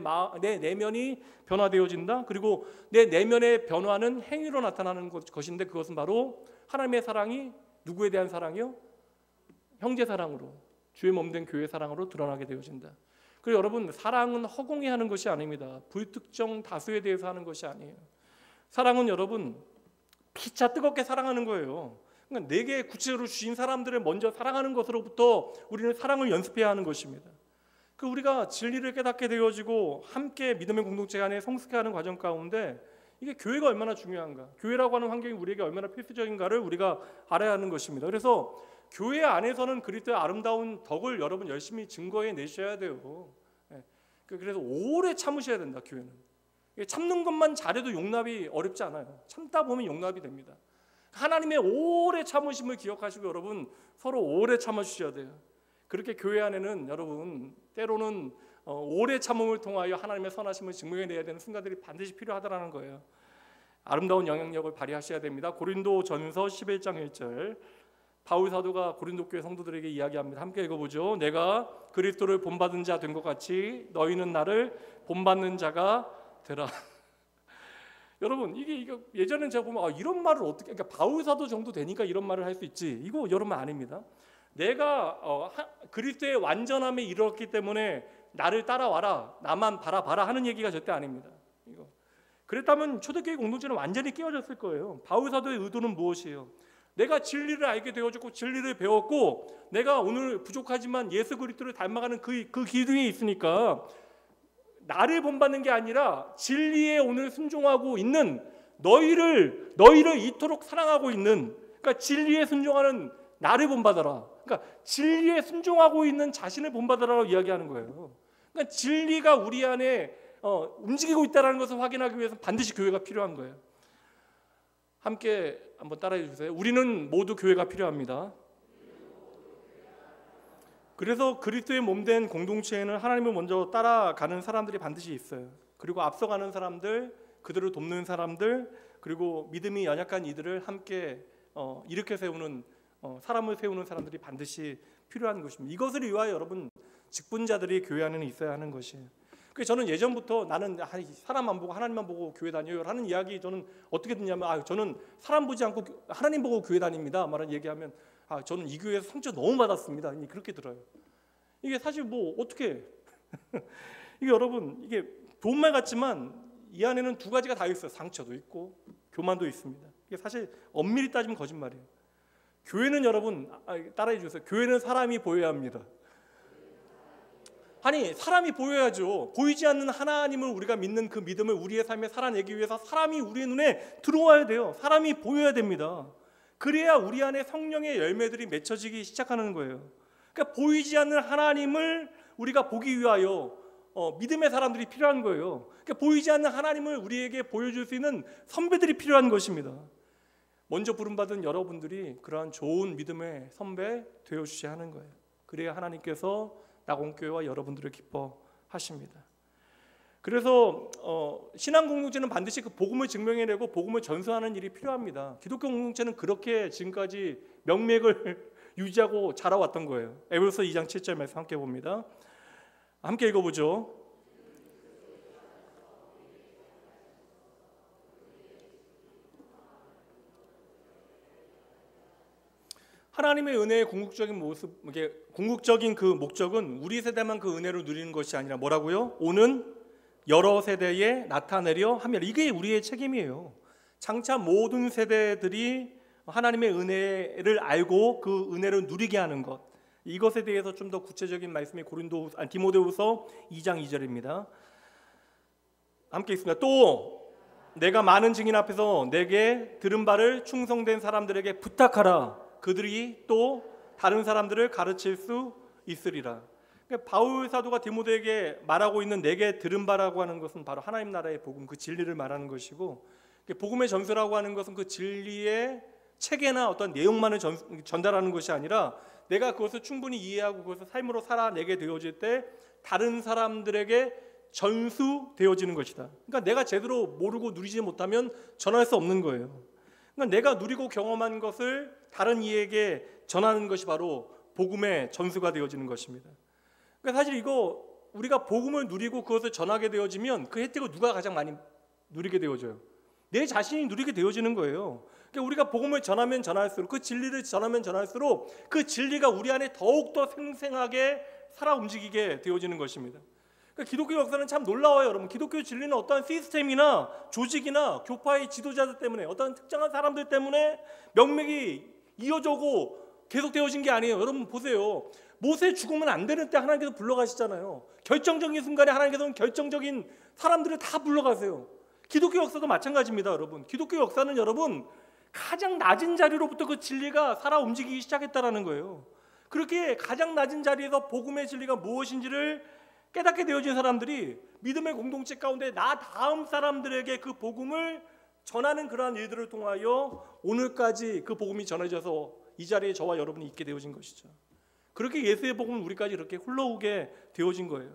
내면이 변화되어진다. 그리고 내 내면의 변화는 행위로 나타나는 것인데 그것은 바로 하나님의 사랑이 누구에 대한 사랑이요? 형제 사랑으로, 주의 몸된 교회 사랑으로 드러나게 되어진다. 그리고 여러분 사랑은 허공에 하는 것이 아닙니다. 불특정 다수에 대해서 하는 것이 아니에요. 사랑은 여러분 기차 뜨겁게 사랑하는 거예요. 그러니까 내게 구체적으로 주신 사람들을 먼저 사랑하는 것으로부터 우리는 사랑을 연습해야 하는 것입니다. 그 우리가 진리를 깨닫게 되어지고 함께 믿음의 공동체 안에 성숙해하는 과정 가운데 이게 교회가 얼마나 중요한가, 교회라고 하는 환경이 우리에게 얼마나 필수적인가를 우리가 알아야 하는 것입니다. 그래서 교회 안에서는 그리스도의 아름다운 덕을 여러분 열심히 증거해 내셔야 돼요. 그래서 오래 참으셔야 된다. 교회는 참는 것만 잘해도 용납이 어렵지 않아요. 참다 보면 용납이 됩니다. 하나님의 오래 참으심을 기억하시고 여러분 서로 오래 참아주셔야 돼요. 그렇게 교회 안에는 여러분 때로는 오래 참음을 통하여 하나님의 선하심을 증명해내야 되는 순간들이 반드시 필요하다는 거예요. 아름다운 영향력을 발휘하셔야 됩니다. 고린도전서 11장 1절 바울 사도가 고린도 교회 성도들에게 이야기합니다. 함께 읽어보죠. 내가 그리스도를 본받은 자 된 것 같이 너희는 나를 본받는 자가 되라. 여러분 이게 예전엔 제가 보면 이런 말을 어떻게, 그러니까 바울 사도 정도 되니까 이런 말을 할 수 있지, 이거 여러분 아닙니다. 내가 그리스도의 완전함에 이르렀기 때문에 나를 따라와라, 나만 바라봐라 하는 얘기가 절대 아닙니다. 이거 그랬다면 초대교회 공동체는 완전히 깨어졌을 거예요. 바울 사도의 의도는 무엇이에요? 내가 진리를 알게 되어졌고 진리를 배웠고 내가 오늘 부족하지만 예수 그리스도를 닮아가는 그 길 위에 있으니까 나를 본받는 게 아니라 진리에 오늘 순종하고 있는 너희를 이토록 사랑하고 있는, 그러니까 진리에 순종하는 나를 본받아라. 그러니까 진리에 순종하고 있는 자신을 본받아라고 이야기하는 거예요. 그러니까 진리가 우리 안에 움직이고 있다는 것을 확인하기 위해서 반드시 교회가 필요한 거예요. 함께 한번 따라해 주세요. 우리는 모두 교회가 필요합니다. 그래서 그리스도의 몸된 공동체에는 하나님을 먼저 따라가는 사람들이 반드시 있어요. 그리고 앞서가는 사람들, 그들을 돕는 사람들, 그리고 믿음이 연약한 이들을 함께 일으켜 세우는 사람을 세우는 사람들이 반드시 필요한 것입니다. 이것을 위하여 여러분 직분자들이 교회 안에는 있어야 하는 것이에요. 그래서 저는 예전부터 나는 사람만 보고 하나님만 보고 교회 다녀요 하는 이야기 저는 어떻게 듣냐면 저는 사람 보지 않고 하나님 보고 교회 다닙니다 말은 얘기하면 저는 이 교회에서 상처 너무 받았습니다 그렇게 들어요. 이게 사실 뭐 어떻게 이게 여러분 이게 좋은 말 같지만 이 안에는 두 가지가 다 있어요. 상처도 있고 교만도 있습니다. 이게 사실 엄밀히 따지면 거짓말이에요. 교회는 여러분 따라해 주세요. 교회는 사람이 보여야 합니다. 아니 사람이 보여야죠. 보이지 않는 하나님을 우리가 믿는 그 믿음을 우리의 삶에 살아내기 위해서 사람이 우리의 눈에 들어와야 돼요. 사람이 보여야 됩니다. 그래야 우리 안에 성령의 열매들이 맺혀지기 시작하는 거예요. 그러니까 보이지 않는 하나님을 우리가 보기 위하여 믿음의 사람들이 필요한 거예요. 그러니까 보이지 않는 하나님을 우리에게 보여줄 수 있는 선배들이 필요한 것입니다. 먼저 부름받은 여러분들이 그러한 좋은 믿음의 선배 되어주셔야 하는 거예요. 그래야 하나님께서 낙원교회와 여러분들을 기뻐하십니다. 그래서 신앙 공동체는 반드시 그 복음을 증명해내고 복음을 전수하는 일이 필요합니다. 기독교 공동체는 그렇게 지금까지 명맥을 유지하고 자라왔던 거예요. 에베소서 2장 7절 말씀 함께 봅니다. 함께 읽어보죠. 하나님의 은혜의 궁극적인 모습, 이게 궁극적인 그 목적은 우리 세대만 그 은혜를 누리는 것이 아니라 뭐라고요? 오는 여러 세대에 나타내려 하며 이게 우리의 책임이에요. 장차 모든 세대들이 하나님의 은혜를 알고 그 은혜를 누리게 하는 것, 이것에 대해서 좀 더 구체적인 말씀이 디모데후서 2장 2절입니다. 함께 읽습니다. 또 내가 많은 증인 앞에서 내게 들은 바를 충성된 사람들에게 부탁하라. 그들이 또 다른 사람들을 가르칠 수 있으리라. 그러니까 바울 사도가 디모데에게 말하고 있는 내게 들은 바라고 하는 것은 바로 하나님 나라의 복음, 그 진리를 말하는 것이고, 복음의 전수라고 하는 것은 그 진리의 체계나 어떤 내용만을 전달하는 것이 아니라 내가 그것을 충분히 이해하고 그것을 삶으로 살아내게 되어질 때 다른 사람들에게 전수되어지는 것이다. 그러니까 내가 제대로 모르고 누리지 못하면 전할 수 없는 거예요. 그러니까 내가 누리고 경험한 것을 다른 이에게 전하는 것이 바로 복음의 전수가 되어지는 것입니다. 그러니까 사실 이거 우리가 복음을 누리고 그것을 전하게 되어지면 그 혜택을 누가 가장 많이 누리게 되어져요? 내 자신이 누리게 되어지는 거예요. 그러니까 우리가 복음을 전하면 전할수록, 그 진리를 전하면 전할수록 그 진리가 우리 안에 더욱더 생생하게 살아 움직이게 되어지는 것입니다. 기독교 역사는 참 놀라워요, 여러분. 기독교 진리는 어떠한 시스템이나 조직이나 교파의 지도자들 때문에, 어떠한 특정한 사람들 때문에 명맥이 이어져고 계속되어진 게 아니에요. 여러분 보세요. 모세 죽으면 안 되는 때 하나님께서 불러가시잖아요. 결정적인 순간에 하나님께서는 결정적인 사람들을 다 불러가세요. 기독교 역사도 마찬가지입니다, 여러분. 기독교 역사는 여러분 가장 낮은 자리로부터 그 진리가 살아 움직이기 시작했다라는 거예요. 그렇게 가장 낮은 자리에서 복음의 진리가 무엇인지를 깨닫게 되어진 사람들이 믿음의 공동체 가운데 나 다음 사람들에게 그 복음을 전하는 그러한 일들을 통하여 오늘까지 그 복음이 전해져서 이 자리에 저와 여러분이 있게 되어진 것이죠. 그렇게 예수의 복음은 우리까지 이렇게 흘러오게 되어진 거예요.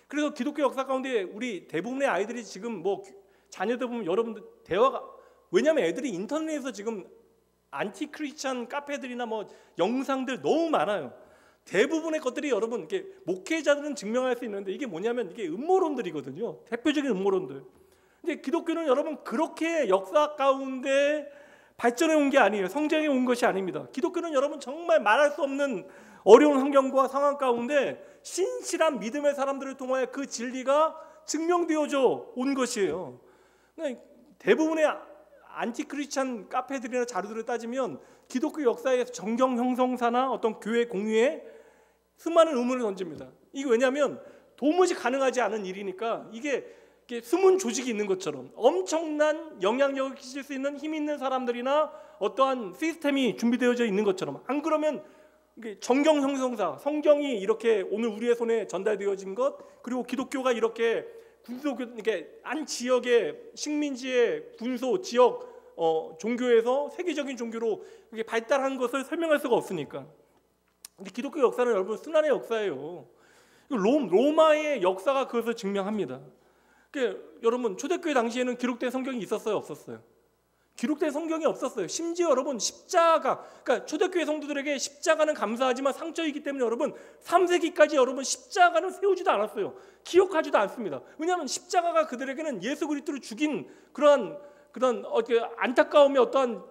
그래서 기독교 역사 가운데 우리 대부분의 아이들이 지금 뭐 자녀들 보면 여러분들 대화가, 왜냐하면 애들이 인터넷에서 지금 안티 크리스찬 카페들이나 뭐 영상들 너무 많아요. 대부분의 것들이 여러분 이렇게 목회자들은 증명할 수 있는데 이게 뭐냐면 이게 음모론들이거든요. 대표적인 음모론들. 근데 기독교는 여러분 그렇게 역사 가운데 발전해 온 게 아니에요. 성장해 온 것이 아닙니다. 기독교는 여러분 정말 말할 수 없는 어려운 환경과 상황 가운데 신실한 믿음의 사람들을 통하여 그 진리가 증명되어져 온 것이에요. 대부분의 안티크리스찬 카페들이나 자료들을 따지면 기독교 역사에서 정경 형성사나 어떤 교회 공유에 수많은 의문을 던집니다. 이게 왜냐하면 도무지 가능하지 않은 일이니까 이게 숨은 조직이 있는 것처럼 엄청난 영향력을 끼칠 수 있는 힘 있는 사람들이나 어떠한 시스템이 준비되어져 있는 것처럼, 안 그러면 정경 형성사, 성경이 이렇게 오늘 우리의 손에 전달되어진 것, 그리고 기독교가 이렇게 군소, 이렇게 한 지역의 식민지의 군소 지역 종교에서 세계적인 종교로 이렇게 발달한 것을 설명할 수가 없으니까. 근데 기독교 역사는 여러분 순환의 역사예요. 로마의 역사가 그것을 증명합니다. 그러니까 여러분 초대교회 당시에는 기록된 성경이 있었어요, 없었어요? 기록된 성경이 없었어요. 심지어 여러분 십자가, 그러니까 초대교회 성도들에게 십자가는 감사하지만 상처이기 때문에 여러분 3세기까지 여러분 십자가는 세우지도 않았어요. 기억하지도 않습니다. 왜냐하면 십자가가 그들에게는 예수 그리스도를 죽인 그런 안타까움의 어떠한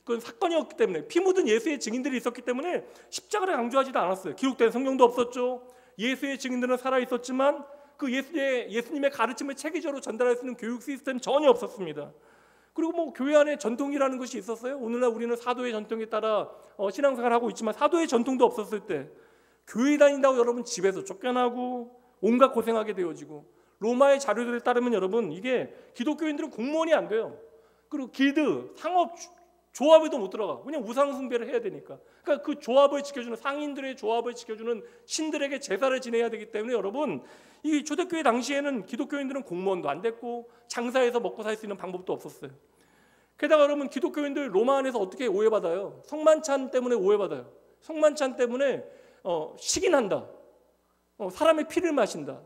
그런 사건이었기 때문에, 피 묻은 예수의 증인들이 있었기 때문에 십자가를 강조하지도 않았어요. 기록된 성경도 없었죠. 예수의 증인들은 살아 있었지만 그 예수님의 가르침을 체계적으로 전달할 수 있는 교육 시스템 전혀 없었습니다. 그리고 뭐 교회 안에 전통이라는 것이 있었어요. 오늘날 우리는 사도의 전통에 따라 신앙생활을 하고 있지만 사도의 전통도 없었을 때 교회 다닌다고 여러분 집에서 쫓겨나고 온갖 고생하게 되어지고, 로마의 자료들에 따르면 여러분 이게 기독교인들은 공무원이 안 돼요. 그리고 길드, 상업, 조합에도 못 들어가. 그냥 우상 숭배를 해야 되니까. 그러니까 그 조합을 지켜주는, 상인들의 조합을 지켜주는 신들에게 제사를 지내야 되기 때문에 여러분 이 초대교회 당시에는 기독교인들은 공무원도 안 됐고 장사해서 먹고 살 수 있는 방법도 없었어요. 게다가 여러분 기독교인들 로마 안에서 어떻게 오해받아요? 성만찬 때문에 오해받아요. 성만찬 때문에 식인한다, 사람의 피를 마신다,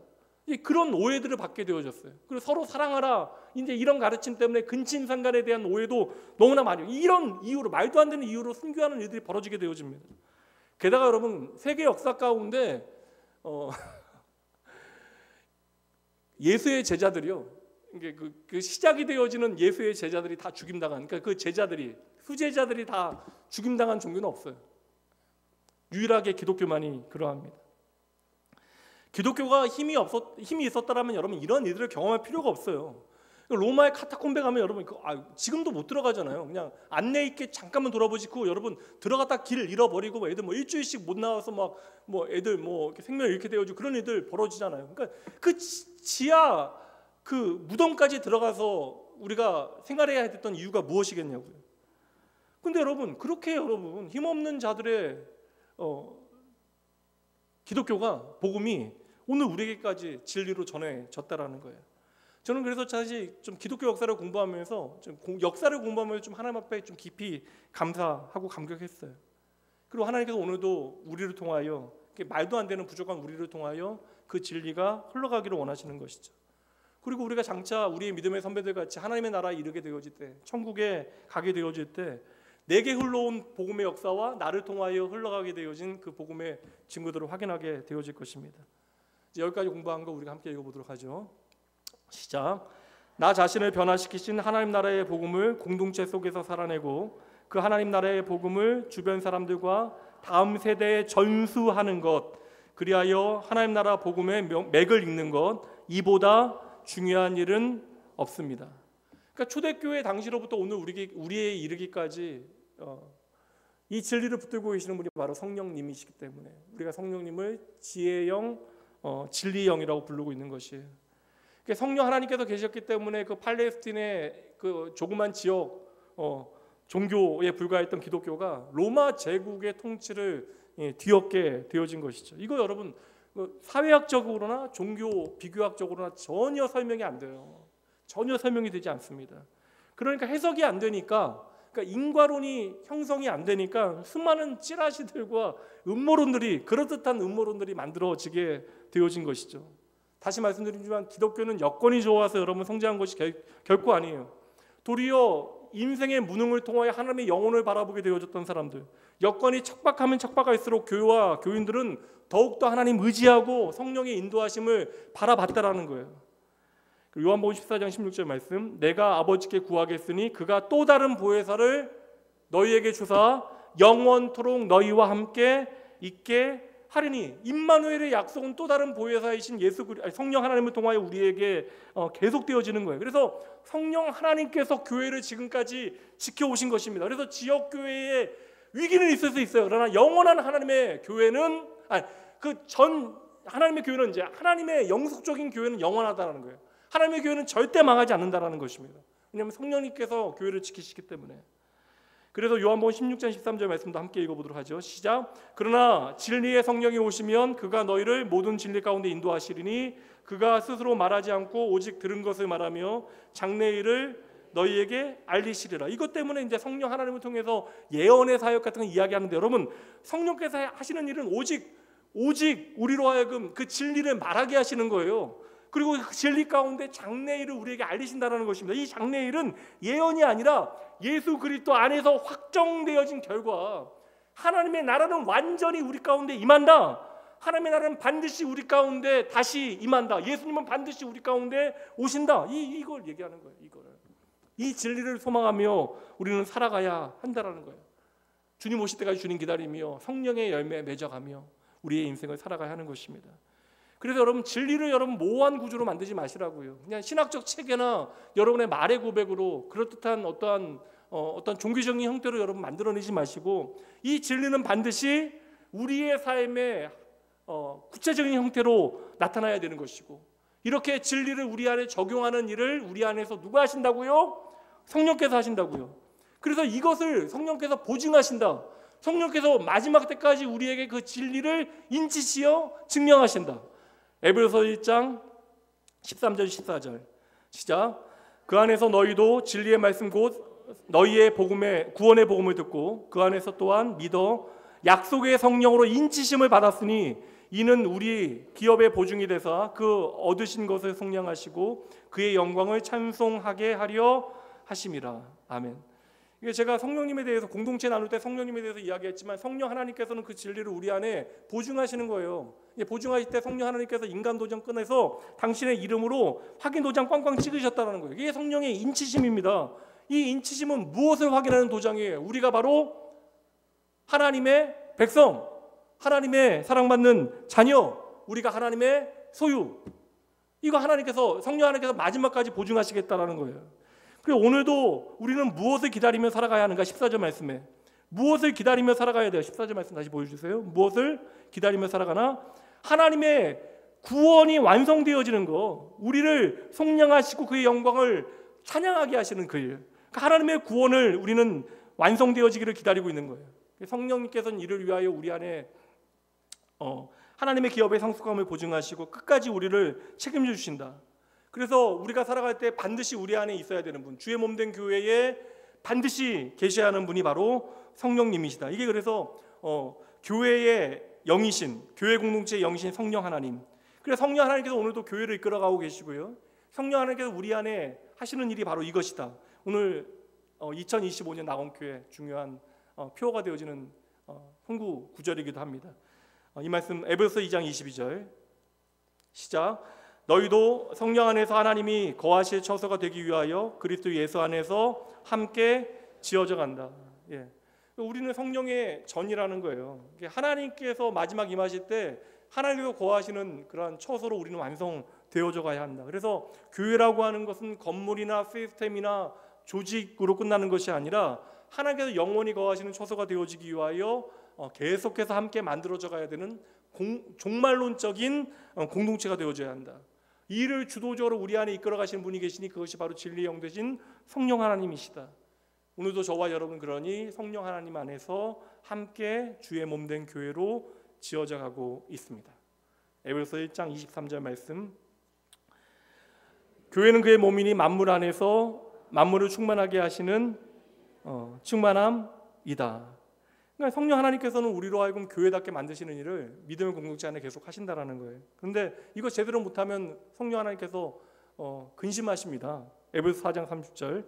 그런 오해들을 받게 되어졌어요. 그리고 서로 사랑하라, 이제 이런 가르침 때문에 근친상간에 대한 오해도 너무나 많이, 이런 이유로, 말도 안 되는 이유로 순교하는 일들이 벌어지게 되어집니다. 게다가 여러분 세계 역사 가운데 예수의 제자들이요, 이게 그 시작이 되어지는 예수의 제자들이 다 죽임당한, 그러니까 그 제자들이, 수제자들이 다 죽임당한 종교는 없어요. 유일하게 기독교만이 그러합니다. 기독교가 힘이 있었다라면 여러분 이런 일들을 경험할 필요가 없어요. 로마의 카타콤베 가면 여러분 지금도 못 들어가잖아요. 그냥 안내 있게 잠깐만 돌아보시고 여러분 들어갔다 길 잃어버리고 애들 뭐 일주일씩 못 나와서 막 뭐 애들 뭐 이렇게 생명 잃게 되어지고 그런 일들 벌어지잖아요. 그러니까 그 지하 그 무덤까지 들어가서 우리가 생활해야 했던 이유가 무엇이겠냐고요. 근데 여러분 그렇게 여러분 힘없는 자들의 기독교가, 복음이 오늘 우리에게까지 진리로 전해졌다라는 거예요. 저는 그래서 사실 좀 기독교 역사를 공부하면서 좀 역사를 공부하면서 좀 하나님 앞에 좀 깊이 감사하고 감격했어요. 그리고 하나님께서 오늘도 우리를 통하여, 말도 안 되는 부족한 우리를 통하여 그 진리가 흘러가기를 원하시는 것이죠. 그리고 우리가 장차 우리의 믿음의 선배들 같이 하나님의 나라에 이르게 되어질 때, 천국에 가게 되어질 때 내게 흘러온 복음의 역사와 나를 통하여 흘러가게 되어진 그 복음의 증거들을 확인하게 되어질 것입니다. 이제 여기까지 공부한 거 우리가 함께 읽어보도록 하죠. 시작. 나 자신을 변화시키신 하나님 나라의 복음을 공동체 속에서 살아내고 그 하나님 나라의 복음을 주변 사람들과 다음 세대에 전수하는 것, 그리하여 하나님 나라 복음의 맥을 읽는 것, 이보다 중요한 일은 없습니다. 그러니까 초대교회 당시로부터 오늘 우리에 이르기까지 이 진리를 붙들고 계시는 분이 바로 성령님이시기 때문에 우리가 성령님을 지혜의 영, 진리의 영이라고 부르고 있는 것이에요. 그러니까 성령 하나님께서 계셨기 때문에 그 팔레스틴의 그 조그만 지역 종교에 불과했던 기독교가 로마 제국의 통치를 뒤엎게 되어진 것이죠. 이거 여러분 사회학적으로나 종교 비교학적으로나 전혀 설명이 안 돼요. 전혀 설명이 되지 않습니다. 그러니까 해석이 안 되니까, 그러니까 인과론이 형성이 안 되니까 수많은 찌라시들과 음모론들이, 그럴듯한 음모론들이 만들어지게 되어진 것이죠. 다시 말씀드리지만 기독교는 여건이 좋아서 여러분 성장한 것이 결코 아니에요. 도리어 인생의 무능을 통하여 하나님의 영혼을 바라보게 되어졌던 사람들, 여건이 척박하면 척박할수록 교회와 교인들은 더욱더 하나님 의지하고 성령의 인도하심을 바라봤다라는 거예요. 요한복음 14장 16절 말씀, 내가 아버지께 구하겠으니 그가 또 다른 보혜사를 너희에게 주사 영원토록 너희와 함께 있게 하리니. 임마누엘의 약속은 또 다른 보혜사이신 성령 하나님을 통하여 우리에게 계속되어지는 거예요. 그래서 성령 하나님께서 교회를 지금까지 지켜오신 것입니다. 그래서 지역교회에 위기는 있을 수 있어요. 그러나 영원한 하나님의 교회는, 하나님의 교회는 이제 하나님의 영속적인 교회는 영원하다는 거예요. 하나님의 교회는 절대 망하지 않는다는 것입니다. 왜냐하면 성령님께서 교회를 지키시기 때문에. 그래서 요한복음 16장 13절 말씀도 함께 읽어보도록 하죠. 시작. 그러나 진리의 성령이 오시면 그가 너희를 모든 진리 가운데 인도하시리니 그가 스스로 말하지 않고 오직 들은 것을 말하며 장래일을 너희에게 알리시리라. 이것 때문에 이제 성령 하나님을 통해서 예언의 사역 같은 거 이야기하는데, 여러분 성령께서 하시는 일은 오직 우리로 하여금 그 진리를 말하게 하시는 거예요. 그리고 그 진리 가운데 장래일을 우리에게 알리신다는 것입니다. 이 장래일은 예언이 아니라 예수 그리스도 안에서 확정되어진 결과, 하나님의 나라는 완전히 우리 가운데 임한다. 하나님의 나라는 반드시 우리 가운데 다시 임한다. 예수님은 반드시 우리 가운데 오신다. 이걸 얘기하는 거예요. 이 진리를 소망하며 우리는 살아가야 한다라는 거예요. 주님 오실 때까지 주님 기다리며 성령의 열매에 맺어가며 우리의 인생을 살아가야 하는 것입니다. 그래서 여러분 진리를 여러분 모호한 구조로 만들지 마시라고요. 그냥 신학적 체계나 여러분의 말의 고백으로 그럴듯한 어떤 종교적인 형태로 여러분 만들어내지 마시고, 이 진리는 반드시 우리의 삶의 구체적인 형태로 나타나야 되는 것이고, 이렇게 진리를 우리 안에 적용하는 일을 우리 안에서 누가 하신다고요? 성령께서 하신다고요. 그래서 이것을 성령께서 보증하신다. 성령께서 마지막 때까지 우리에게 그 진리를 인치시어 증명하신다. 에베소서 1장 13절 14절 시작. 그 안에서 너희도 진리의 말씀 곧 너희의 구원의 복음을 듣고 그 안에서 또한 믿어 약속의 성령으로 인치심을 받았으니 이는 우리 기업의 보증이 되사 그 얻으신 것을 속량하시고 그의 영광을 찬송하게 하려 하심이라. 아멘. 이게 제가 성령님에 대해서 공동체 나눌 때 성령님에 대해서 이야기했지만, 성령 하나님께서는 그 진리를 우리 안에 보증하시는 거예요. 보증하실 때 성령 하나님께서 인간 도장 꺼내서 당신의 이름으로 확인 도장 꽝꽝 찍으셨다는 거예요. 이게 성령의 인치심입니다. 이 인치심은 무엇을 확인하는 도장이에요? 우리가 바로 하나님의 백성, 하나님의 사랑받는 자녀, 우리가 하나님의 소유. 이거 성령 하나님께서 마지막까지 보증하시겠다라는 거예요. 그리고 오늘도 우리는 무엇을 기다리며 살아가야 하는가? 14절 말씀에 무엇을 기다리며 살아가야 돼요? 14절 말씀 다시 보여주세요. 무엇을 기다리며 살아가나? 하나님의 구원이 완성되어지는 거, 우리를 속량하시고 그의 영광을 찬양하게 하시는 그 일, 그러니까 하나님의 구원을 우리는 완성되어지기를 기다리고 있는 거예요. 성령님께서는 이를 위하여 우리 안에 하나님의 기업의 성숙함을 보증하시고 끝까지 우리를 책임져 주신다. 그래서 우리가 살아갈 때 반드시 우리 안에 있어야 되는 분, 주의 몸된 교회에 반드시 계셔야 하는 분이 바로 성령님이시다. 이게 그래서 교회의 영이신, 교회 공동체의 영이신 성령 하나님. 그래서 성령 하나님께서 오늘도 교회를 이끌어가고 계시고요. 성령 하나님께서 우리 안에 하시는 일이 바로 이것이다. 오늘 2025년 낙원교회 중요한 표어가 되어지는 홍구 구절이기도 합니다. 이 말씀 에베소서 2장 22절 시작. 너희도 성령 안에서 하나님이 거하실 처소가 되기 위하여 그리스도 예수 안에서 함께 지어져 간다. 우리는 성령의 전이라는 거예요. 하나님께서 마지막 임하실 때 하나님께서 거하시는 그러한 처소로 우리는 완성되어져 가야 한다. 그래서 교회라고 하는 것은 건물이나 시스템이나 조직으로 끝나는 것이 아니라 하나님께서 영원히 거하시는 처소가 되어지기 위하여 계속해서 함께 만들어져 가야 되는 종말론적인 공동체가 되어져야 한다. 이 일을 주도적으로 우리 안에 이끌어 가시는 분이 계시니 그것이 바로 진리의 영 되신 성령 하나님이시다. 오늘도 저와 여러분 그러니 성령 하나님 안에서 함께 주의 몸된 교회로 지어져 가고 있습니다. 에베소서 1장 23절 말씀, 교회는 그의 몸이니 만물 안에서 만물을 충만하게 하시는 충만함이다. 그러니까 성령 하나님께서는 우리로 하여금 교회답게 만드시는 일을 믿음의 공동체 안에 계속 하신다라는 거예요. 그런데 이거 제대로 못하면 성령 하나님께서 근심하십니다. 에베소서 4장 30절,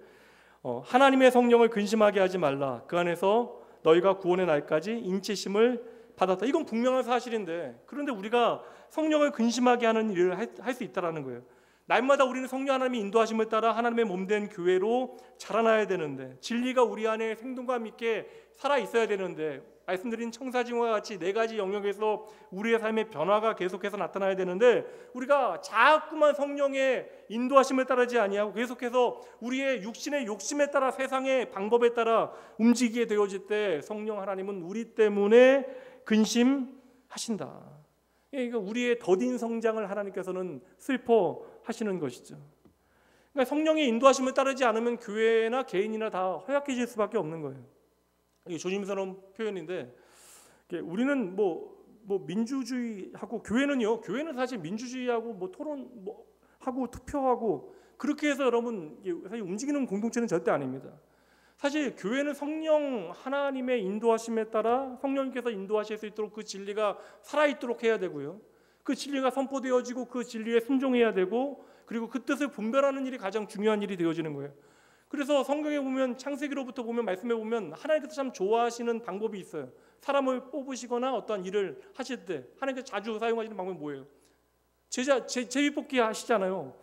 하나님의 성령을 근심하게 하지 말라. 그 안에서 너희가 구원의 날까지 인치심을 받았다. 이건 분명한 사실인데, 그런데 우리가 성령을 근심하게 하는 일을 할 수 있다라는 거예요. 날마다 우리는 성령 하나님의 인도하심을 따라 하나님의 몸된 교회로 자라나야 되는데, 진리가 우리 안에 생동감 있게 살아 있어야 되는데, 말씀드린 청사진과 같이 네 가지 영역에서 우리의 삶의 변화가 계속해서 나타나야 되는데, 우리가 자꾸만 성령의 인도하심을 따르지 아니하고 계속해서 우리의 육신의 욕심에 따라, 세상의 방법에 따라 움직이게 되어질 때 성령 하나님은 우리 때문에 근심하신다. 그러니까 우리의 더딘 성장을 하나님께서는 슬퍼하시는 것이죠. 그러니까 성령의 인도하심을 따르지 않으면 교회나 개인이나 다 허약해질 수밖에 없는 거예요. 이게 조심스러운 표현인데, 우리는 뭐 민주주의하고 교회는 사실 민주주의하고 뭐 토론하고 투표하고 그렇게 해서 여러분 사실 움직이는 공동체는 절대 아닙니다. 사실 교회는 성령 하나님의 인도하심에 따라 성령님께서 인도하실 수 있도록 그 진리가 살아있도록 해야 되고요. 그 진리가 선포되어지고 그 진리에 순종해야 되고, 그리고 그 뜻을 분별하는 일이 가장 중요한 일이 되어지는 거예요. 그래서 성경에 보면, 창세기로부터 보면, 말씀에 보면 하나님께서 참 좋아하시는 방법이 있어요. 사람을 뽑으시거나 어떠한 일을 하실 때 하나님께서 자주 사용하시는 방법이 뭐예요? 제비뽑기 하시잖아요.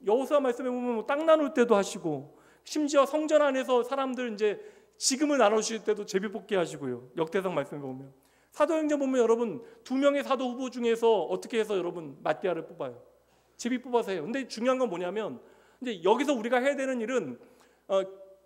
여호수아 말씀에 보면 땅 나눌 때도 하시고, 심지어 성전 안에서 사람들 이제 지금을 나누실 때도 제비뽑기 하시고요. 역대상 말씀에 보면, 사도행전 보면 여러분 2명의 사도 후보 중에서 어떻게 해서 여러분 마띠아를 뽑아요? 제비 뽑아서 해요. 근데 중요한 건 뭐냐면, 이제 여기서 우리가 해야 되는 일은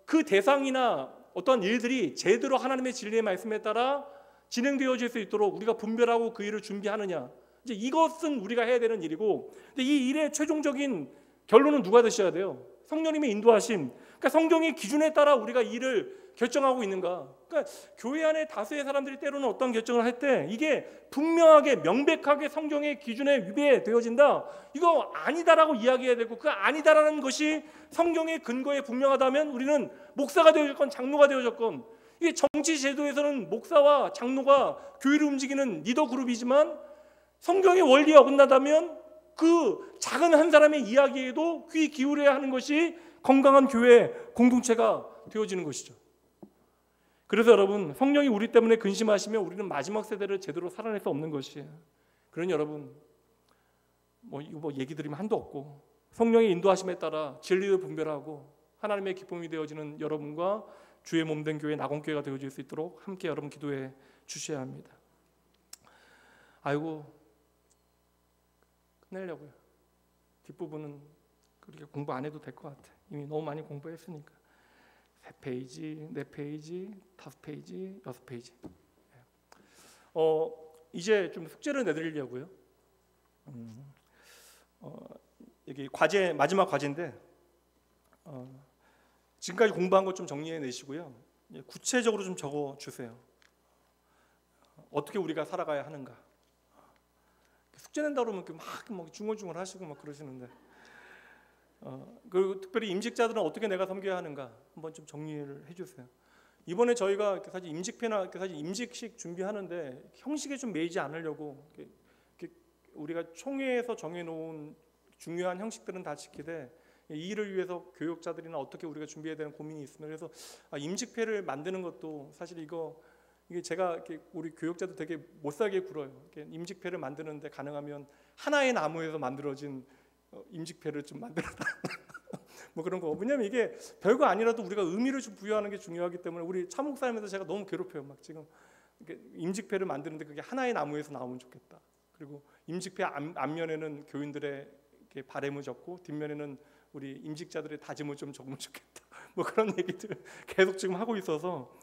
그 대상이나 어떤 일들이 제대로 하나님의 진리의 말씀에 따라 진행되어질 수 있도록 우리가 분별하고 그 일을 준비하느냐, 이제 이것은 우리가 해야 되는 일이고, 근데 이 일의 최종적인 결론은 누가 되셔야 돼요? 성령님의 인도하심. 그러니까 성경의 기준에 따라 우리가 일을 결정하고 있는가. 그러니까 교회 안에 다수의 사람들이 때로는 어떤 결정을 할 때 이게 분명하게 명백하게 성경의 기준에 위배되어진다, 이거 아니다라고 이야기해야 되고, 그 아니다라는 것이 성경의 근거에 분명하다면 우리는 목사가 되어졌건 장로가 되어졌건, 이게 정치 제도에서는 목사와 장로가 교회를 움직이는 리더 그룹이지만 성경의 원리에 어긋나다면 그 작은 한 사람의 이야기에도 귀 기울여야 하는 것이 건강한 교회 공동체가 되어지는 것이죠. 그래서 여러분, 성령이 우리 때문에 근심하시면 우리는 마지막 세대를 제대로 살아낼 수 없는 것이에요. 그러니 여러분, 이거 얘기 드리면 한도 없고, 성령의 인도하심에 따라 진리를 분별하고 하나님의 기쁨이 되어지는 여러분과 주의 몸된 교회 낙원교회가 되어질 수 있도록 함께 여러분 기도해 주셔야 합니다. 아이고, 끝내려고요. 뒷부분은 그렇게 공부 안 해도 될 것 같아. 이미 너무 많이 공부했으니까. 3페이지, 4페이지, 5페이지, 6페이지. 이제 좀 숙제를 내드리려고요. 여기 과제, 마지막 과제인데, 지금까지 공부한 것 좀 정리해 내시고요. 구체적으로 좀 적어 주세요. 어떻게 우리가 살아가야 하는가. 숙제 낸다 그러면 막 중얼중얼 하시고 막 그러시는데, 그리고 특별히 임직자들은 어떻게 내가 섬겨야 하는가 한번 좀 정리를 해주세요. 이번에 저희가 사실 임직회나 사실 임직식 준비하는데 형식에 좀 매이지 않으려고 우리가 총회에서 정해놓은 중요한 형식들은 다 지키되, 이 일을 위해서 교육자들이나 어떻게 우리가 준비해야 되는 고민이 있습니다. 그래서 임직회를 만드는 것도 사실 이게 제가 우리 교육자도 되게 못살게 굴어요. 임직회를 만드는데 가능하면 하나의 나무에서 만들어진 임직회를 좀 만들어라. 뭐 그런 거. 왜냐면 이게 별거 아니라도 우리가 의미를 좀 부여하는 게 중요하기 때문에, 우리 차목사님에서 제가 너무 괴롭혀요. 막 지금 임직회를 만드는데 그게 하나의 나무에서 나오면 좋겠다. 그리고 임직패 앞면에는 교인들의 바램을 적고 뒷면에는 우리 임직자들의 다짐을 좀 적으면 좋겠다. 뭐 그런 얘기들 계속 지금 하고 있어서,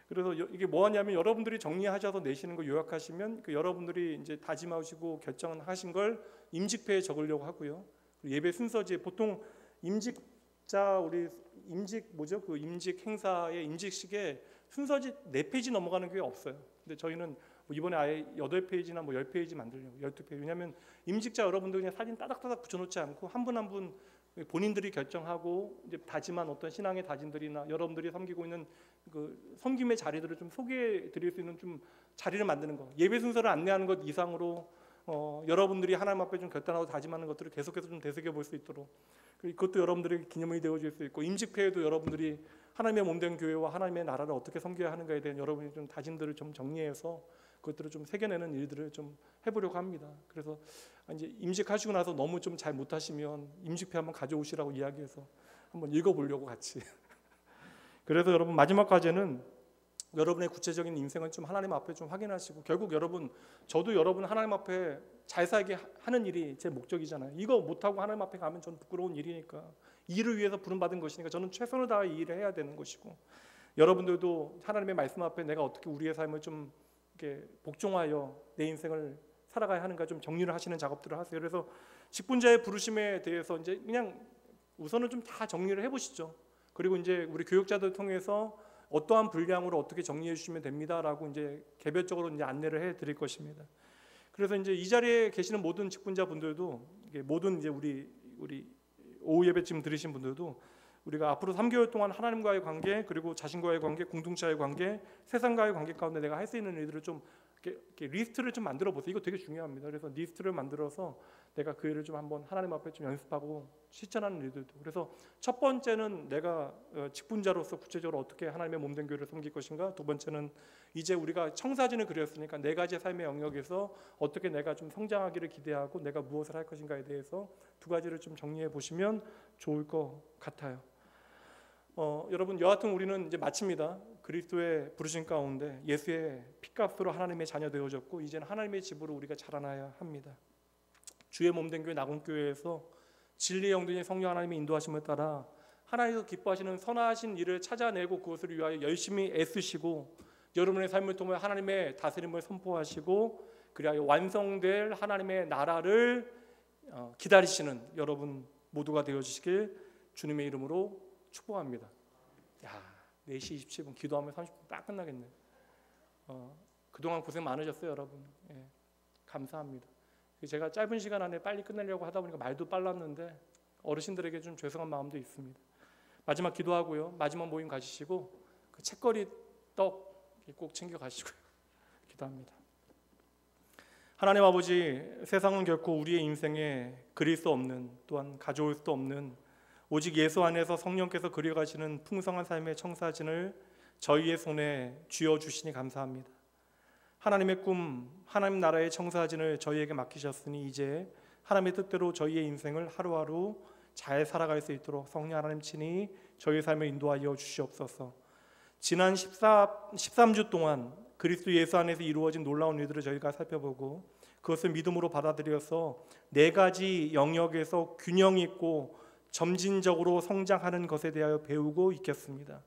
그래서 이게 뭐하냐면 여러분들이 정리하셔서 내시는 거 요약하시면 그 여러분들이 이제 다짐하시고 결정하신 걸 임직패에 적으려고 하고요. 예배 순서지에 보통 임직자 우리 임직 뭐죠? 그 임직 행사의 임직식에 순서지 4페이지 넘어가는 게 없어요. 근데 저희는 이번에 아예 8페이지나 뭐 10페이지 만들려고 12페이지. 왜냐하면 임직자 여러분들 그냥 사진 따닥따닥 붙여놓지 않고 한 분 한 분 본인들이 결정하고 이제 다짐한 어떤 신앙의 다짐들이나 여러분들이 섬기고 있는 그 섬김의 자리들을 좀 소개해 드릴 수 있는 좀 자리를 만드는 거. 예배 순서를 안내하는 것 이상으로 여러분들이 하나님 앞에 좀 결단하고 다짐하는 것들을 계속해서 좀 되새겨 볼 수 있도록, 그것도 여러분들에게 기념이 되어질 수 있고, 임직회에도 여러분들이 하나님의 몸된 교회와 하나님의 나라를 어떻게 섬겨야 하는가에 대한 여러분이 좀 다짐들을 좀 정리해서 그것들을 좀 새겨내는 일들을 좀 해보려고 합니다. 그래서 이제 임직하시고 나서 너무 좀 잘 못하시면 임직회 한번 가져오시라고 이야기해서 한번 읽어보려고 같이. 그래서 여러분 마지막 과제는 여러분의 구체적인 인생을 좀 하나님 앞에 좀 확인하시고, 결국 저도 여러분 하나님 앞에 잘 살게 하는 일이 제 목적이잖아요. 이거 못하고 하나님 앞에 가면 저는 부끄러운 일이니까, 일을 위해서 부름받은 것이니까 저는 최선을 다해 이 일을 해야 되는 것이고, 여러분들도 하나님의 말씀 앞에 내가 어떻게 우리의 삶을 좀 이렇게 복종하여 내 인생을 살아가야 하는가 좀 정리를 하시는 작업들을 하세요. 그래서 직분자의 부르심에 대해서 이제 그냥 우선은 좀 다 정리를 해보시죠. 그리고 이제 우리 교육자들 통해서 어떠한 분량으로 어떻게 정리해 주시면 됩니다라고 이제 개별적으로 이제 안내를 해 드릴 것입니다. 그래서 이제 이 자리에 계시는 모든 직분자 분들도, 모든 이제 우리 오후 예배 지금 들으신 분들도 우리가 앞으로 3개월 동안 하나님과의 관계, 그리고 자신과의 관계, 공동체의 관계, 세상과의 관계 가운데 내가 할 수 있는 일들을 좀 이렇게 리스트를 좀 만들어 보세요. 이거 되게 중요합니다. 그래서 리스트를 만들어서 내가 그 일을 좀 한번 하나님 앞에 좀 연습하고 실천하는 일들도. 그래서 첫 번째는 내가 직분자로서 구체적으로 어떻게 하나님의 몸된 교회를 섬길 것인가. 두 번째는 이제 우리가 청사진을 그렸으니까 4가지의 삶의 영역에서 어떻게 내가 좀 성장하기를 기대하고 내가 무엇을 할 것인가에 대해서 2가지를 좀 정리해 보시면 좋을 것 같아요. 여러분, 여하튼 우리는 이제 마칩니다. 그리스도의 부르심 가운데 예수의 피값으로 하나님의 자녀 되어졌고, 이제는 하나님의 집으로 우리가 자라나야 합니다. 주의 몸된 교회 낙원교회에서 진리의 영들인 성령 하나님의 인도하심을 따라 하나님께서 기뻐하시는 선하신 일을 찾아내고 그것을 위하여 열심히 애쓰시고, 여러분의 삶을 통해 하나님의 다스림을 선포하시고 그리하여 완성될 하나님의 나라를 기다리시는 여러분 모두가 되어주시길 주님의 이름으로 축복합니다. 야, 4시 27분 기도하면 30분 딱 끝나겠네. 그동안 고생 많으셨어요, 여러분. 예, 감사합니다. 제가 짧은 시간 안에 빨리 끝내려고 하다 보니까 말도 빨랐는데 어르신들에게 좀 죄송한 마음도 있습니다. 마지막 기도하고요. 마지막 모임 가시고 그 책거리 떡 꼭 챙겨 가시고요. 기도합니다. 하나님 아버지, 세상은 결코 우리의 인생에 그릴 수 없는, 또한 가져올 수도 없는, 오직 예수 안에서 성령께서 그려가시는 풍성한 삶의 청사진을 저희의 손에 쥐어주시니 감사합니다. 하나님의 꿈, 하나님 나라의 청사진을 저희에게 맡기셨으니 이제 하나님의 뜻대로 저희의 인생을 하루하루 잘 살아갈 수 있도록 성령 하나님 친히 저희의 삶을 인도하여 주시옵소서. 지난 13주 동안 그리스도 예수 안에서 이루어진 놀라운 일들을 저희가 살펴보고 그것을 믿음으로 받아들여서 4가지 영역에서 균형 있고 점진적으로 성장하는 것에 대하여 배우고 있겠습니다.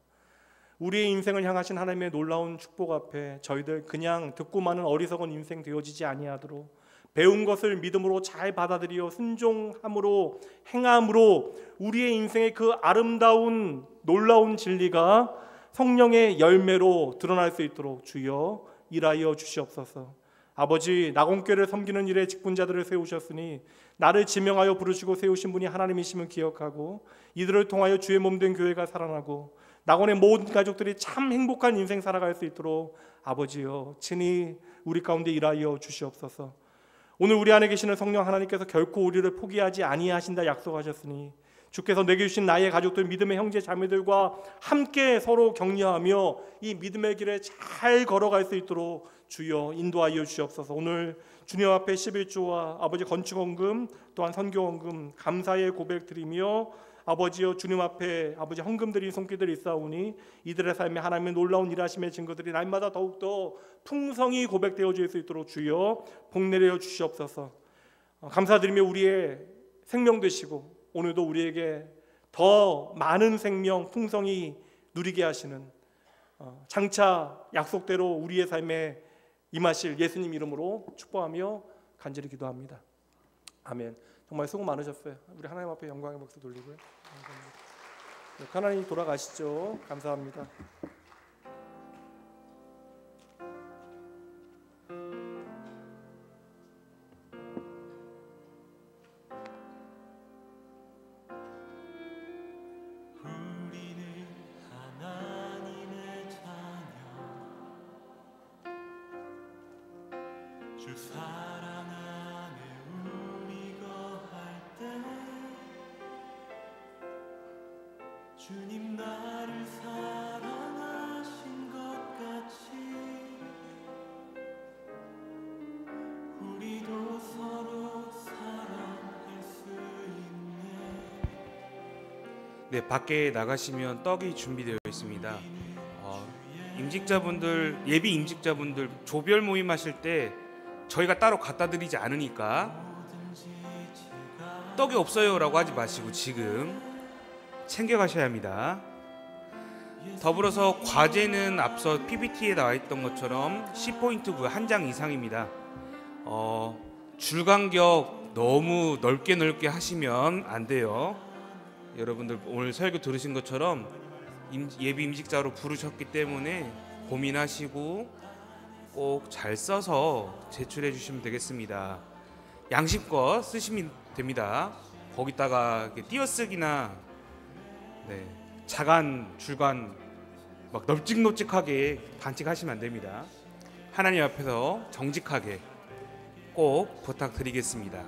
우리의 인생을 향하신 하나님의 놀라운 축복 앞에 저희들 그냥 듣고만은 어리석은 인생 되어지지 아니하도록 배운 것을 믿음으로 잘 받아들여 순종함으로 행함으로 우리의 인생의 그 아름다운 놀라운 진리가 성령의 열매로 드러날 수 있도록 주여 일하여 주시옵소서. 아버지, 낙원교회를 섬기는 일에 직분자들을 세우셨으니 나를 지명하여 부르시고 세우신 분이 하나님이심을 기억하고 이들을 통하여 주의 몸된 교회가 살아나고 낙원의 모든 가족들이 참 행복한 인생 살아갈 수 있도록 아버지여 친히 우리 가운데 일하여 주시옵소서. 오늘 우리 안에 계시는 성령 하나님께서 결코 우리를 포기하지 아니하신다 약속하셨으니 주께서 내게 주신 나의 가족들, 믿음의 형제 자매들과 함께 서로 격려하며 이 믿음의 길에 잘 걸어갈 수 있도록 주여 인도하여 주시옵소서. 오늘 주님 앞에 11조와 아버지 건축원금 또한 선교원금 감사의 고백 드리며 아버지여 주님 앞에 아버지 헌금드린 손길들이 있사오니 이들의 삶에 하나님의 놀라운 일하심의 증거들이 날마다 더욱더 풍성히 고백되어질 수 있도록 주여 복내려 주시옵소서. 감사드리며 우리의 생명 되시고 오늘도 우리에게 더 많은 생명 풍성히 누리게 하시는 장차 약속대로 우리의 삶에 임하실 예수님 이름으로 축복하며 간절히 기도합니다. 아멘. 정말 수고 많으셨어요. 우리 하나님 앞에 영광의 박수 돌리고요. 감사합니다. 하나님 돌아가시죠. 감사합니다. 주 사랑 안에 우리 거할 때 주님 나를 사랑하신 것 같이 우리도 서로 사랑할 수 있네. 네, 밖에 나가시면 떡이 준비되어 있습니다. 임직자분들, 예비 임직자분들 조별 모임하실 때 저희가 따로 갖다 드리지 않으니까 떡이 없어요 라고 하지 마시고 지금 챙겨가셔야 합니다. 더불어서 과제는 앞서 PPT에 나와 있던 것처럼 10포인트 구역 1장 이상입니다. 줄간격 너무 넓게 하시면 안 돼요. 여러분들 오늘 설교 들으신 것처럼 예비 임직자로 부르셨기 때문에 고민하시고 꼭 잘 써서 제출해 주시면 되겠습니다. 양심껏 쓰시면 됩니다. 거기다가 띄어쓰기나 자간, 줄간 막 널찍널찍하게 반칙하시면 안 됩니다. 하나님 앞에서 정직하게 꼭 부탁드리겠습니다.